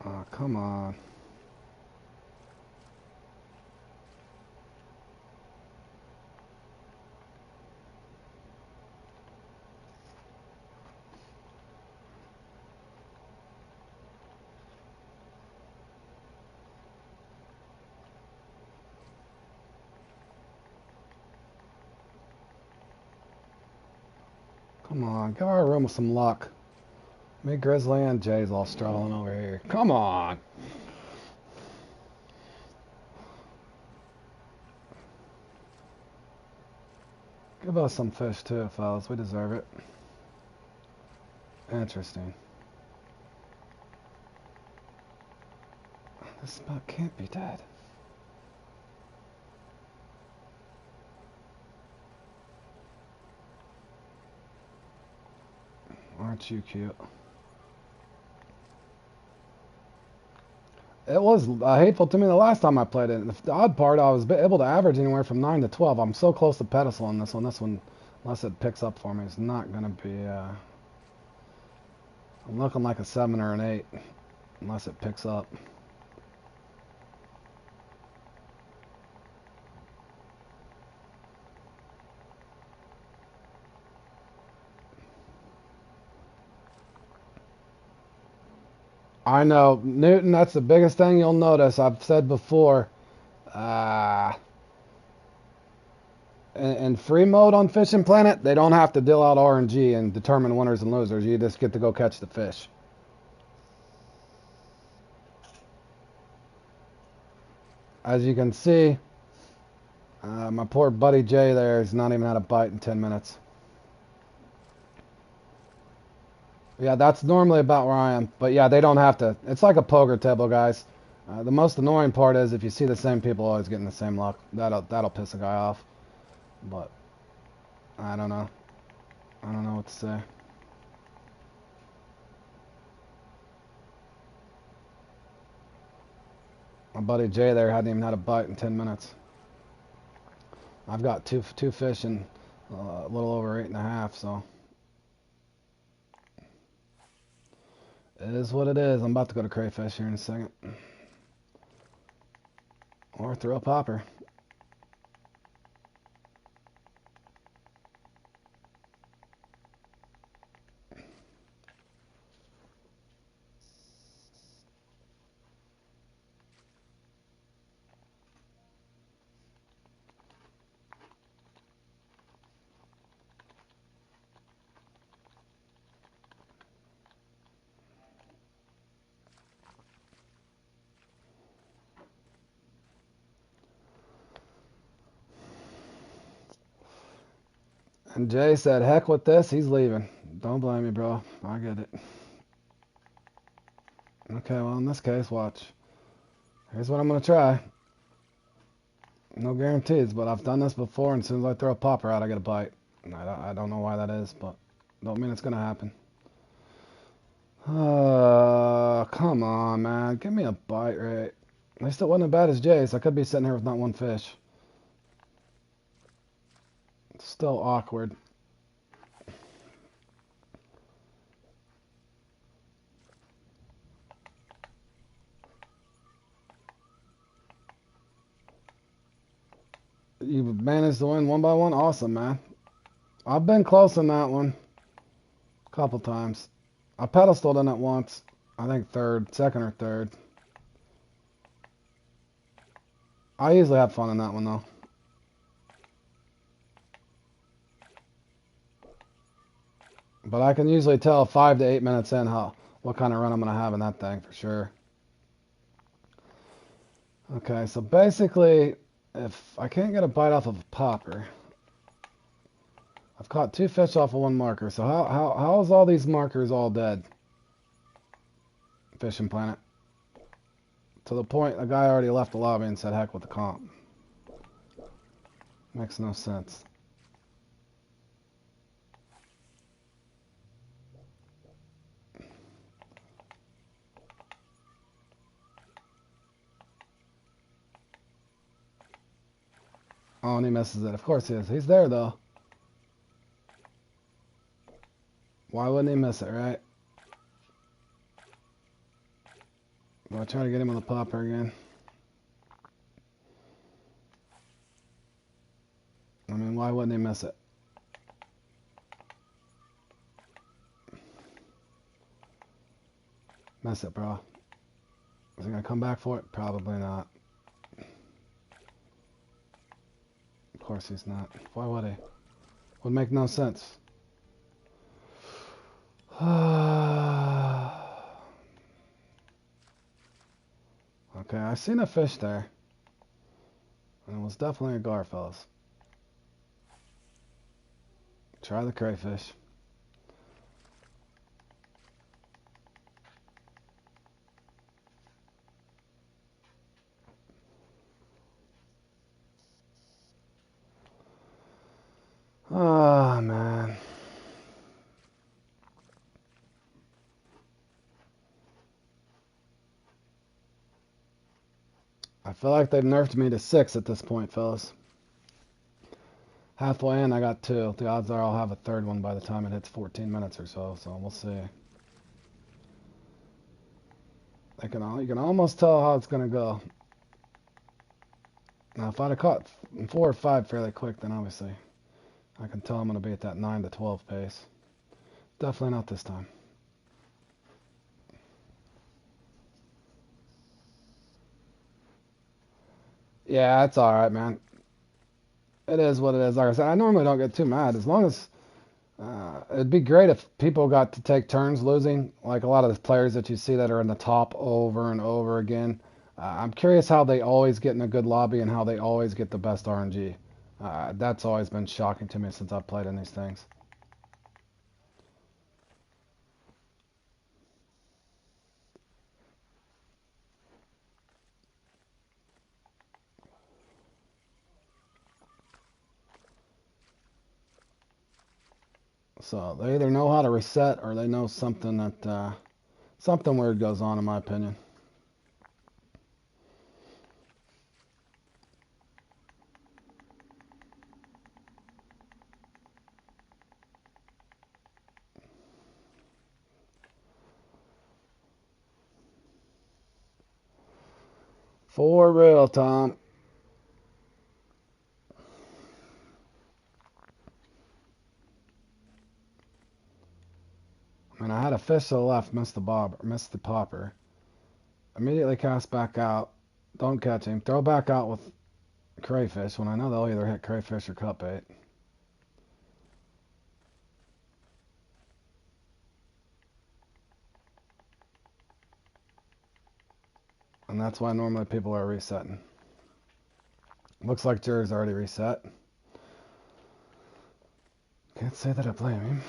Oh, come on. Come on, give our room some luck. Me, Grizzly, and Jay's all strolling over here. Come on. Give us some fish too, fellas. We deserve it. Interesting. This spot can't be dead. Aren't you cute? It was hateful to me the last time I played it. The odd part, I was able to average anywhere from 9 to 12. I'm so close to pedestal on this one. This one, unless it picks up for me, it's not going to be... I'm looking like a 7 or an 8, unless it picks up. I know, Newton, that's the biggest thing you'll notice. I've said before, uh, in free mode on Fishing Planet, they don't have to deal out RNG and determine winners and losers. You just get to go catch the fish. As you can see, my poor buddy Jay there has not even had a bite in 10 minutes. Yeah, that's normally about where I am. But yeah, they don't have to. It's like a poker table, guys. The most annoying part is if you see the same people always getting the same luck. That'll piss a guy off. But I don't know. I don't know what to say. My buddy Jay there hadn't even had a bite in 10 minutes. I've got two fish and a little over 8.5, so it is what it is. I'm about to go to crayfish here in a second. Or throw a popper. And Jay said, heck with this, he's leaving. Don't blame me, bro. I get it. Okay, well, in this case, watch. Here's what I'm going to try. No guarantees, but I've done this before, and as soon as I throw a popper out, I get a bite. I don't know why that is, but don't mean it's going to happen. Come on, man. Give me a bite rate. At least it wasn't as bad as Jay's. I could be sitting here with not one fish. It's still awkward. You've managed to win one by one? Awesome, man. I've been close on that one a couple times. I pedestaled in it once. I think second or third. I usually have fun in that one, though. But I can usually tell 5 to 8 minutes in what kind of run I'm going to have in that thing for sure. Okay, so basically, if I can't get a bite off of a popper, I've caught 2 fish off of 1 marker. So how is all these markers all dead? Fishing Planet. To the point, a guy already left the lobby and said, heck with the comp. Makes no sense. Oh, and he misses it. Of course he is. He's there, though. Why wouldn't he miss it, right? Do I try to get him on the popper again? I mean, why wouldn't he miss it? Miss it, bro. Is he going to come back for it? Probably not. Of course he's not. Why would he? Would make no sense. Okay, I seen a fish there. And it was definitely a gar, fellas. Try the crayfish. Oh, man. I feel like they've nerfed me to 6 at this point, fellas. Halfway in, I got 2. The odds are I'll have a third one by the time it hits 14 minutes or so we'll see. You can almost tell how it's going to go. Now, if I'd have caught 4 or 5 fairly quick, then obviously I can tell I'm going to be at that 9 to 12 pace. Definitely not this time. Yeah, it's all right, man. It is what it is. Like I said, I normally don't get too mad as long as it'd be great if people got to take turns losing, like a lot of the players that you see that are in the top over and over again. I'm curious how they always get in a good lobby and how they always get the best RNG. That's always been shocking to me since I've played in these things. So they either know how to reset or they know something that something weird goes on, in my opinion. For real, Tom. I mean, I had a fish to the left, missed the popper. Immediately cast back out. Don't catch him. Throw back out with crayfish when I know they'll either hit crayfish or cut bait. And that's why normally people are resetting. Looks like Jerry's already reset. Can't say that I blame him.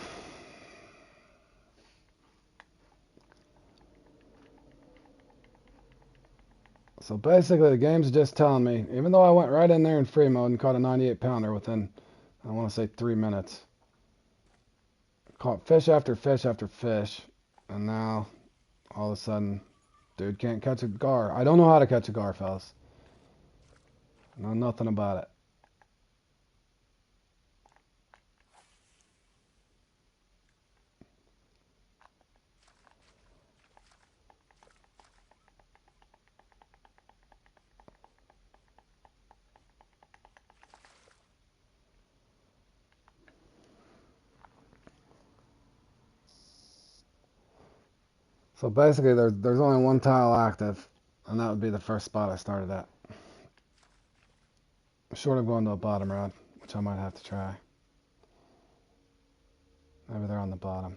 So basically, the game's just telling me, even though I went right in there in free mode and caught a 98 pounder within, I want to say 3 minutes, caught fish after fish after fish, and now all of a sudden, dude can't catch a gar. I don't know how to catch a gar, fellas. Know nothing about it. So basically, there's only one tile active, and that would be the first spot I started at. Short of going to a bottom rod, which I might have to try. Maybe they're on the bottom.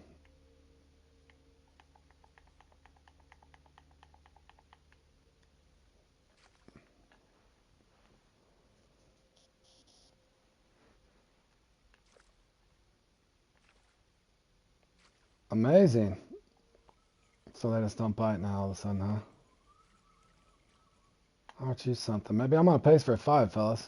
Amazing. So they just don't bite now all of a sudden, huh? Aren't you something? Maybe I'm on a pace for a 5, fellas.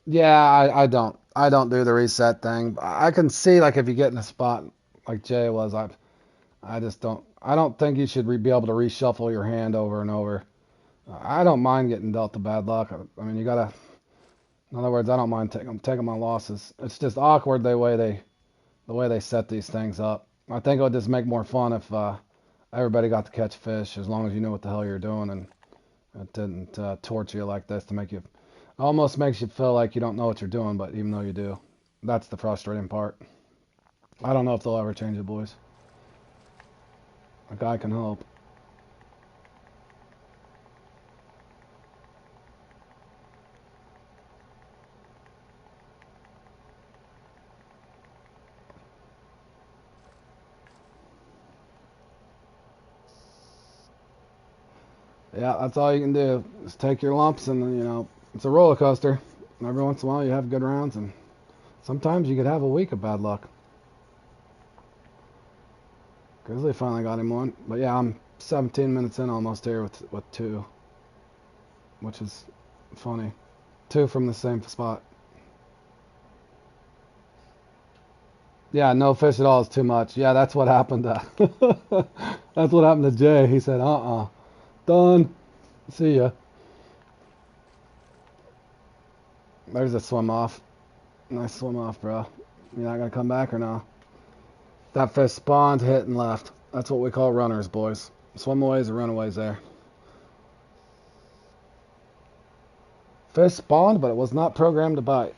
Yeah, I don't do the reset thing. I can see like if you get in a spot like Jay was, I just don't. I don't think you should be able to reshuffle your hand over and over. I don't mind getting dealt the bad luck. I mean, you gotta. In other words, I don't mind taking my losses. It's just awkward the way they set these things up. I think it would just make more fun if everybody got to catch fish as long as you knew what the hell you're doing and it didn't torture you like this to make you. Almost makes you feel like you don't know what you're doing, but even though you do, that's the frustrating part. I don't know if they'll ever change it, boys. A guy can hope. Yeah, that's all you can do. Just take your lumps, and it's a roller coaster. Every once in a while, you have good rounds, and sometimes you could have a week of bad luck. Grizzly finally got him one, but yeah, I'm 17 minutes in almost here with two, which is funny. Two from the same spot. Yeah, no fish at all is too much. Yeah, that's what happened to that's what happened to Jay. He said, done. See ya. There's a swim off. Nice swim off, bro. You not gonna come back or no? That fish spawned, hit, and left. That's what we call runners, boys. Swimaways or runaways there. Fish spawned, but it was not programmed to bite.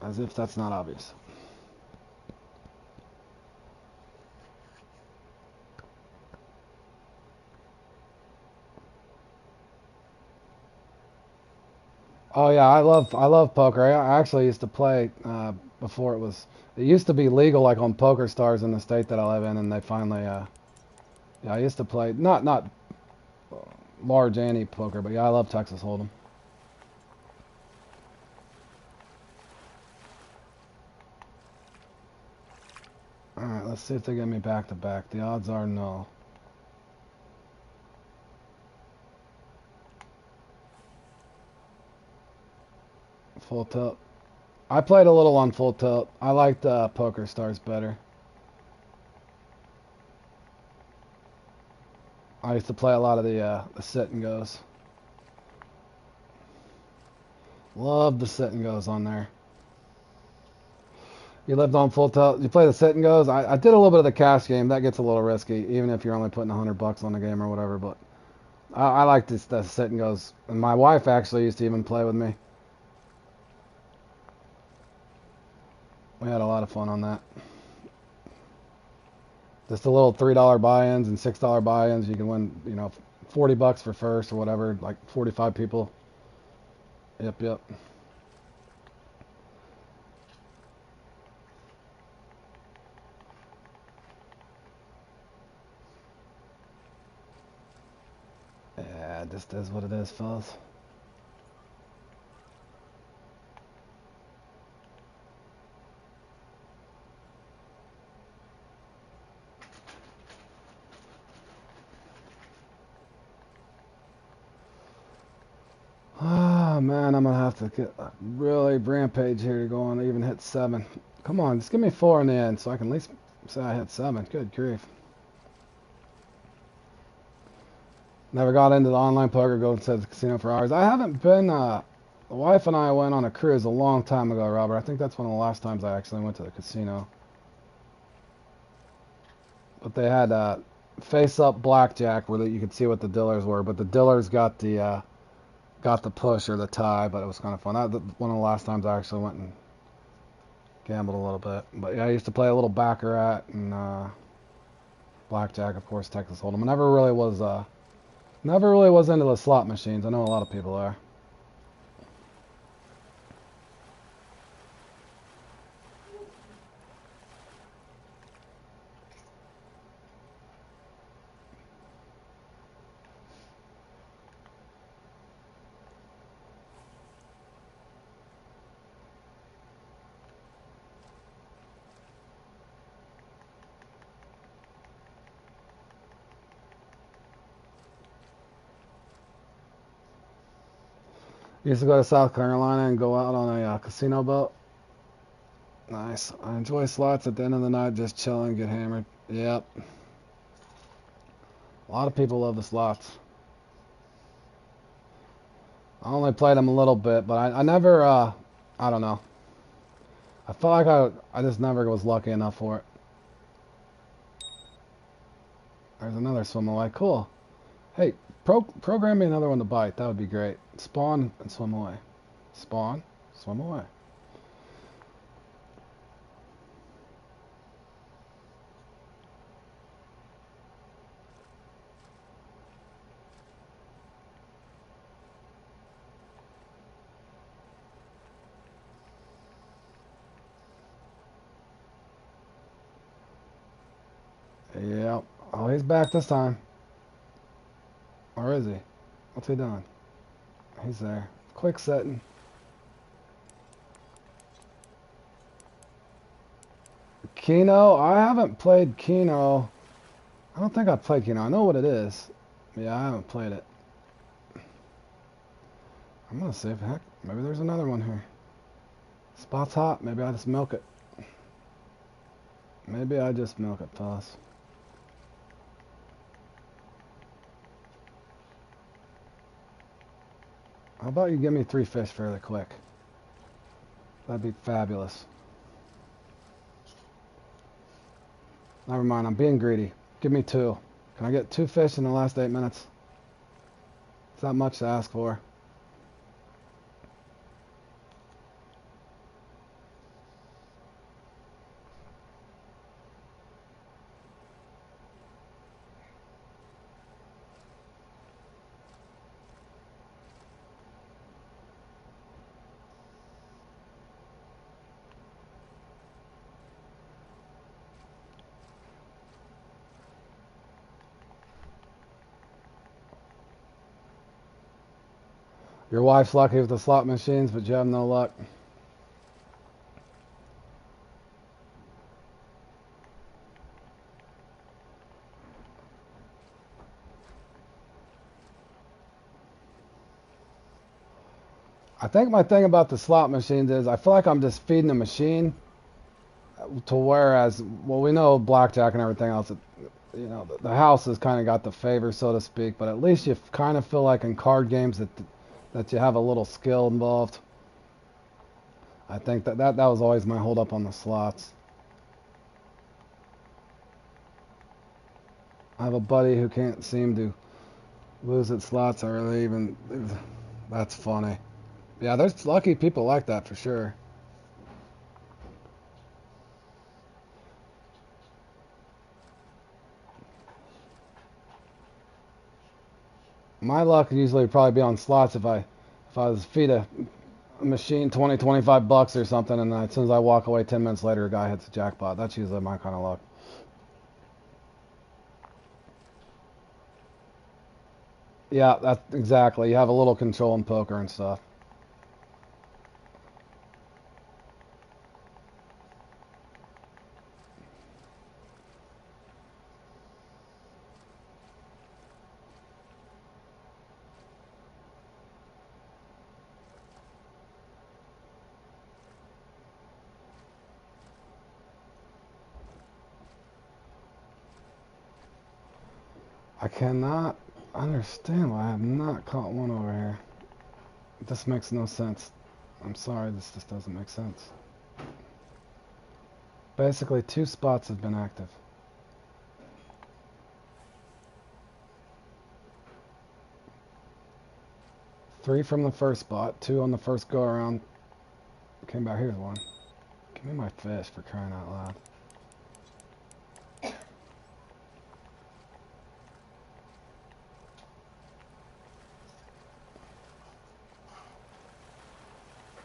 As if that's not obvious. Oh yeah, I love poker. I actually used to play before it used to be legal like on Poker Stars in the state that I live in, and they finally yeah, I used to play not large ante poker, but yeah, I love Texas Hold'em. All right, let's see if they get me back to back. The odds are no. Full tilt. I played a little on full tilt. I liked Poker Stars better. I used to play a lot of the sit and goes. Love the sit and goes on there. You lived on full tilt. You play the sit and goes. I did a little bit of the cash game. That gets a little risky, even if you're only putting $100 on the game or whatever. But I like this the sit and goes. And my wife actually used to even play with me. We had a lot of fun on that. Just the little $3 buy-ins and $6 buy-ins. You can win, $40 for first or whatever, like 45 people. Yep, yep. Yeah, it just is what it is, fellas. Oh man, I'm gonna have to get a really rampage here to go on to even hit 7. Come on, just give me 4 in the end so I can at least say I hit 7. Good grief. Never got into the online poker, go to the casino for hours. I haven't been, the wife and I went on a cruise a long time ago, Robert. I think that's one of the last times I actually went to the casino. But they had face-up blackjack where you could see what the dealers were, but the dealers got the push or the tie, but it was kind of fun. One of the last times I actually went and gambled a little bit. But yeah, I used to play a little baccarat and blackjack, of course, Texas Hold'em. I never really was into the slot machines. I know a lot of people are. Used to go to South Carolina and go out on a casino boat. Nice. I enjoy slots at the end of the night, just chilling, get hammered. Yep. A lot of people love the slots. I only played them a little bit, but I never, I don't know. I felt like I just never was lucky enough for it. There's another swim away. Cool. Hey, program me another one to bite. That would be great. Spawn and swim away. Spawn, swim away. Yep. Oh, he's back this time. Or is he? What's he doing? He's there. Quick setting. Keno? I haven't played Keno. I don't think I've played Keno. I know what it is. Yeah, I haven't played it. I'm gonna see if heck, maybe there's another one here. Spot's hot. Maybe I just milk it. Maybe I just milk it, fellas. How about you give me 3 fish fairly quick? That'd be fabulous. Never mind, I'm being greedy. Give me 2. Can I get 2 fish in the last 8 minutes? Is that much to ask for? Your wife's lucky with the slot machines, but you have no luck. I think my thing about the slot machines is I feel like I'm just feeding the machine to whereas, well, we know blackjack and everything else, you know, the house has kind of got the favor, so to speak, but at least you kind of feel like in card games that you have a little skill involved. I think that was always my hold up on the slots. I have a buddy who can't seem to lose at slots early, even that's funny. Yeah, there's lucky people like that for sure. My luck would usually probably be on slots if I was feed a machine 20, 25 bucks or something, and then as soon as I walk away 10 minutes later, a guy hits a jackpot. That's usually my kind of luck. Yeah, that's exactly. You have a little control in poker and stuff. I cannot understand why I have not caught one over here. This makes no sense. I'm sorry, this just doesn't make sense. Basically, 2 spots have been active. 3 from the first spot, 2 on the first go around. Came back, here's one. Give me my fish for crying out loud.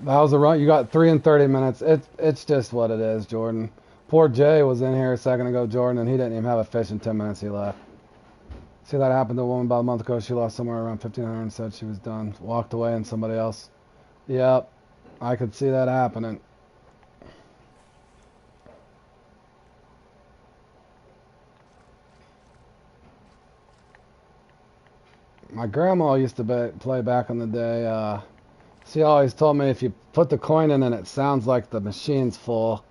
That was a run. You got 3 in 30 minutes. It's just what it is, Jordan. Poor Jay was in here a second ago, Jordan, and he didn't even have a fish in 10 minutes. He left. See, that happened to a woman about a month ago. She lost somewhere around 1,500 and said she was done. Walked away, and somebody else. Yep, I could see that happening. My grandma used to play back in the day. She always told me if you put the coin in and it sounds like the machine's full,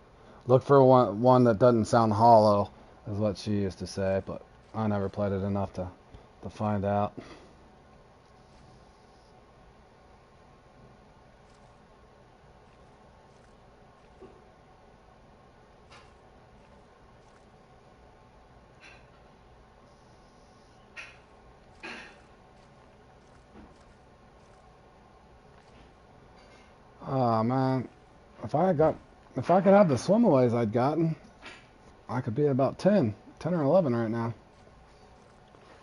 look for one that doesn't sound hollow, is what she used to say. But I never played it enough to find out. Oh man, if I got if I could have the swimaways I'd gotten, I could be about 10 or 11 right now.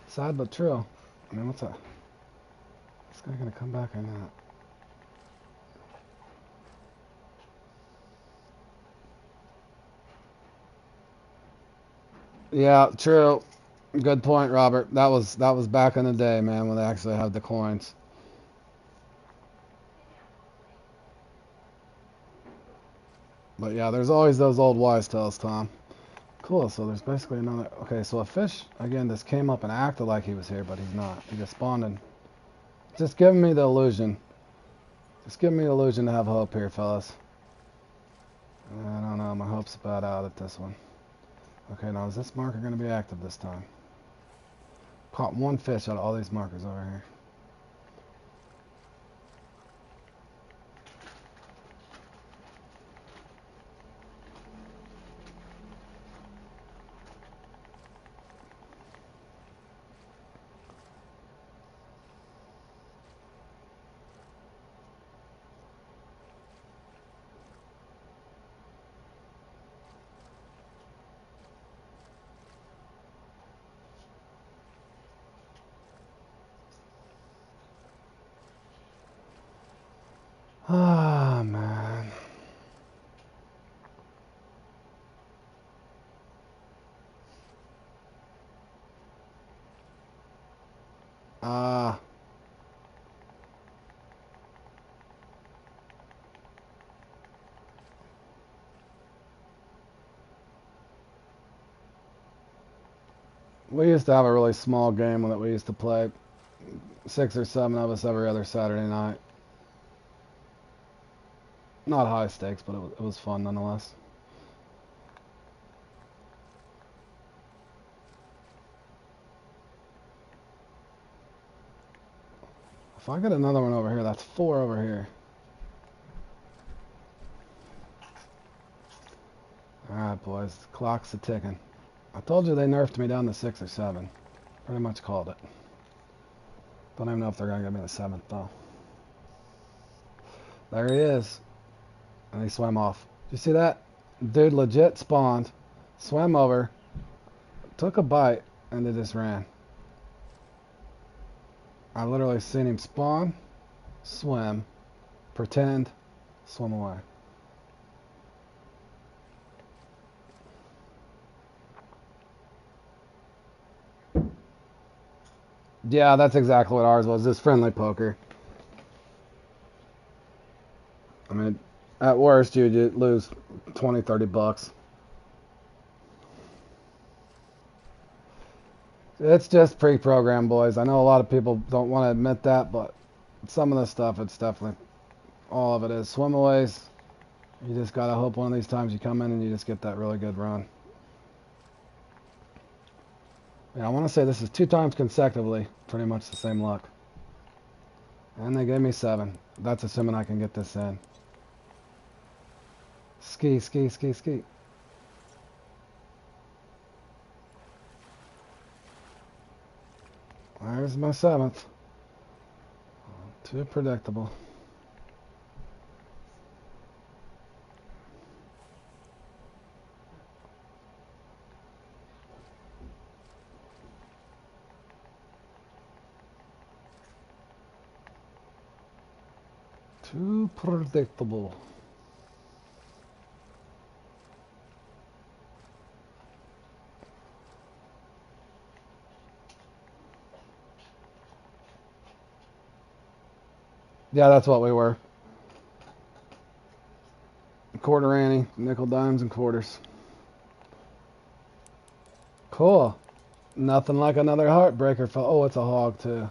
Sad but true. I mean, what's that? This guy gonna come back or not? Yeah, true. Good point, Robert. That was back in the day, man, when they actually had the coins. But yeah, there's always those old wise tales, Tom. Cool. So there's basically another. Okay, so a fish again. This came up and acted like he was here, but he's not. He just spawned in. Just giving me the illusion. Just giving me the illusion to have hope here, fellas. I don't know. My hope's about out at this one. Okay, now is this marker going to be active this time? Caught one fish out of all these markers over here. Ah, man. Ah. We used to have a really small game that we used to play. 6 or 7 of us every other Saturday night. Not high stakes, but it was fun nonetheless. If I get another one over here, that's 4 over here. Alright, boys. The clock's a-ticking. I told you they nerfed me down to 6 or 7. Pretty much called it. Don't even know if they're going to give me the 7th, though. There he is. And he swam off. Did you see that? Dude legit spawned, swam over, took a bite, and they just ran. I literally seen him spawn, swim, pretend, swim away. Yeah, that's exactly what ours was. Just friendly poker. I mean, at worst, you'd lose 20, 30 bucks. It's just pre-programmed, boys. I know a lot of people don't want to admit that, but some of the stuff, it's definitely, all of it is. Swimaways, you just got to hope one of these times you come in and you just get that really good run. Yeah, I want to say this is 2 times consecutively, pretty much the same luck. And they gave me 7. That's assuming I can get this in. Ski, ski, ski, ski. There's my 7th. Too predictable. Too predictable. Yeah, that's what we were. Quarter ante, nickel, dimes, and quarters. Cool. Nothing like another heartbreaker. Oh, it's a hog too.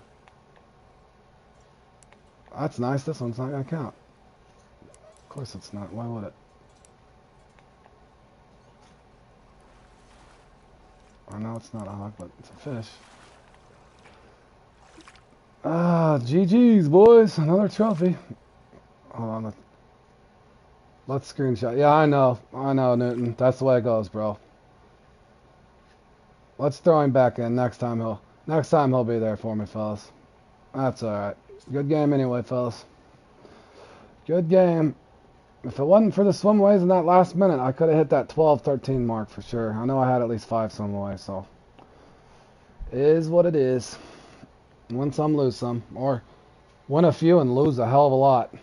That's nice. This one's not going to count. Of course it's not. Why would it? I know it's not a hog, but it's a fish. Ah, GG's, boys. Another trophy. Hold on. Let's screenshot. Yeah, I know, Newton. That's the way it goes, bro. Let's throw him back in. Next time he'll be there for me, fellas. That's alright. Good game anyway, fellas. Good game. If it wasn't for the swimaways in that last minute, I could have hit that 12-13 mark for sure. I know I had at least 5 swimaways, so. It is what it is. Win some, lose some. Or win a few and lose a hell of a lot.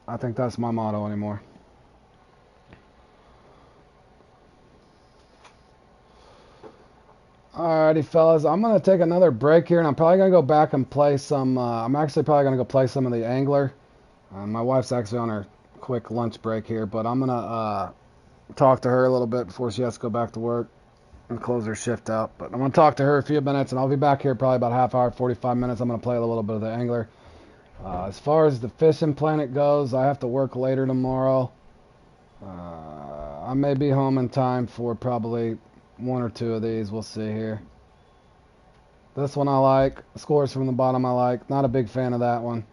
I think that's my motto anymore. Alrighty, fellas. I'm going to take another break here, and I'm probably going to go back and play some... I'm actually probably going to go play some of the Angler. My wife's actually on her quick lunch break here, but I'm going to talk to her a little bit before she has to go back to work and close her shift out. But I'm going to talk to her a few minutes, and I'll be back here probably about half hour, 45 minutes. I'm going to play a little bit of the Angler. As far as the Fishing Planet goes, I have to work later tomorrow. I may be home in time for probably 1 or 2 of these. We'll see here. This one I like. Scores from the bottom I like. Not a big fan of that one.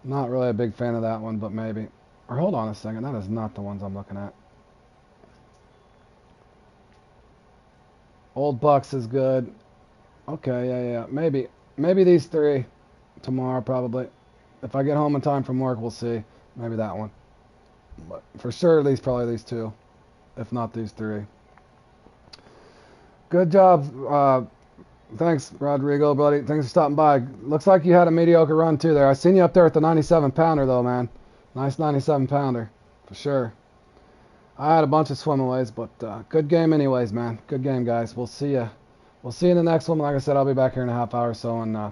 Not really a big fan of that one, but maybe. Or hold on a second. That is not the ones I'm looking at. Old Bucks is good. Okay, yeah. Maybe these 3 tomorrow probably. If I get home in time from work, we'll see. Maybe that one. But for sure, probably these 2. If not these 3. Good job. Thanks, Rodrigo, buddy. Thanks for stopping by. Looks like you had a mediocre run, too, there. I seen you up there at the 97-pounder, though, man. Nice 97-pounder. For sure. I had a bunch of swimaways, but good game anyways, man. Good game, guys. We'll see you. We'll see you in the next one. Like I said, I'll be back here in a half hour or so, and I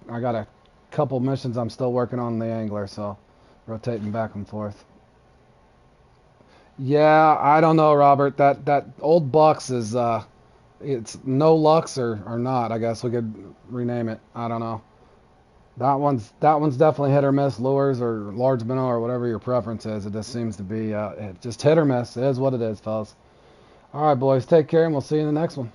got a couple missions I'm still working on in the Angler, so rotating back and forth. Yeah, I don't know, Robert. That Old Bucks is It's no Lux or not. I guess we could rename it. I don't know. That one's definitely hit or miss. Lures or large minnow or whatever your preference is. It just seems to be just hit or miss. It is what it is, fellas. All right, boys. Take care, and we'll see you in the next one.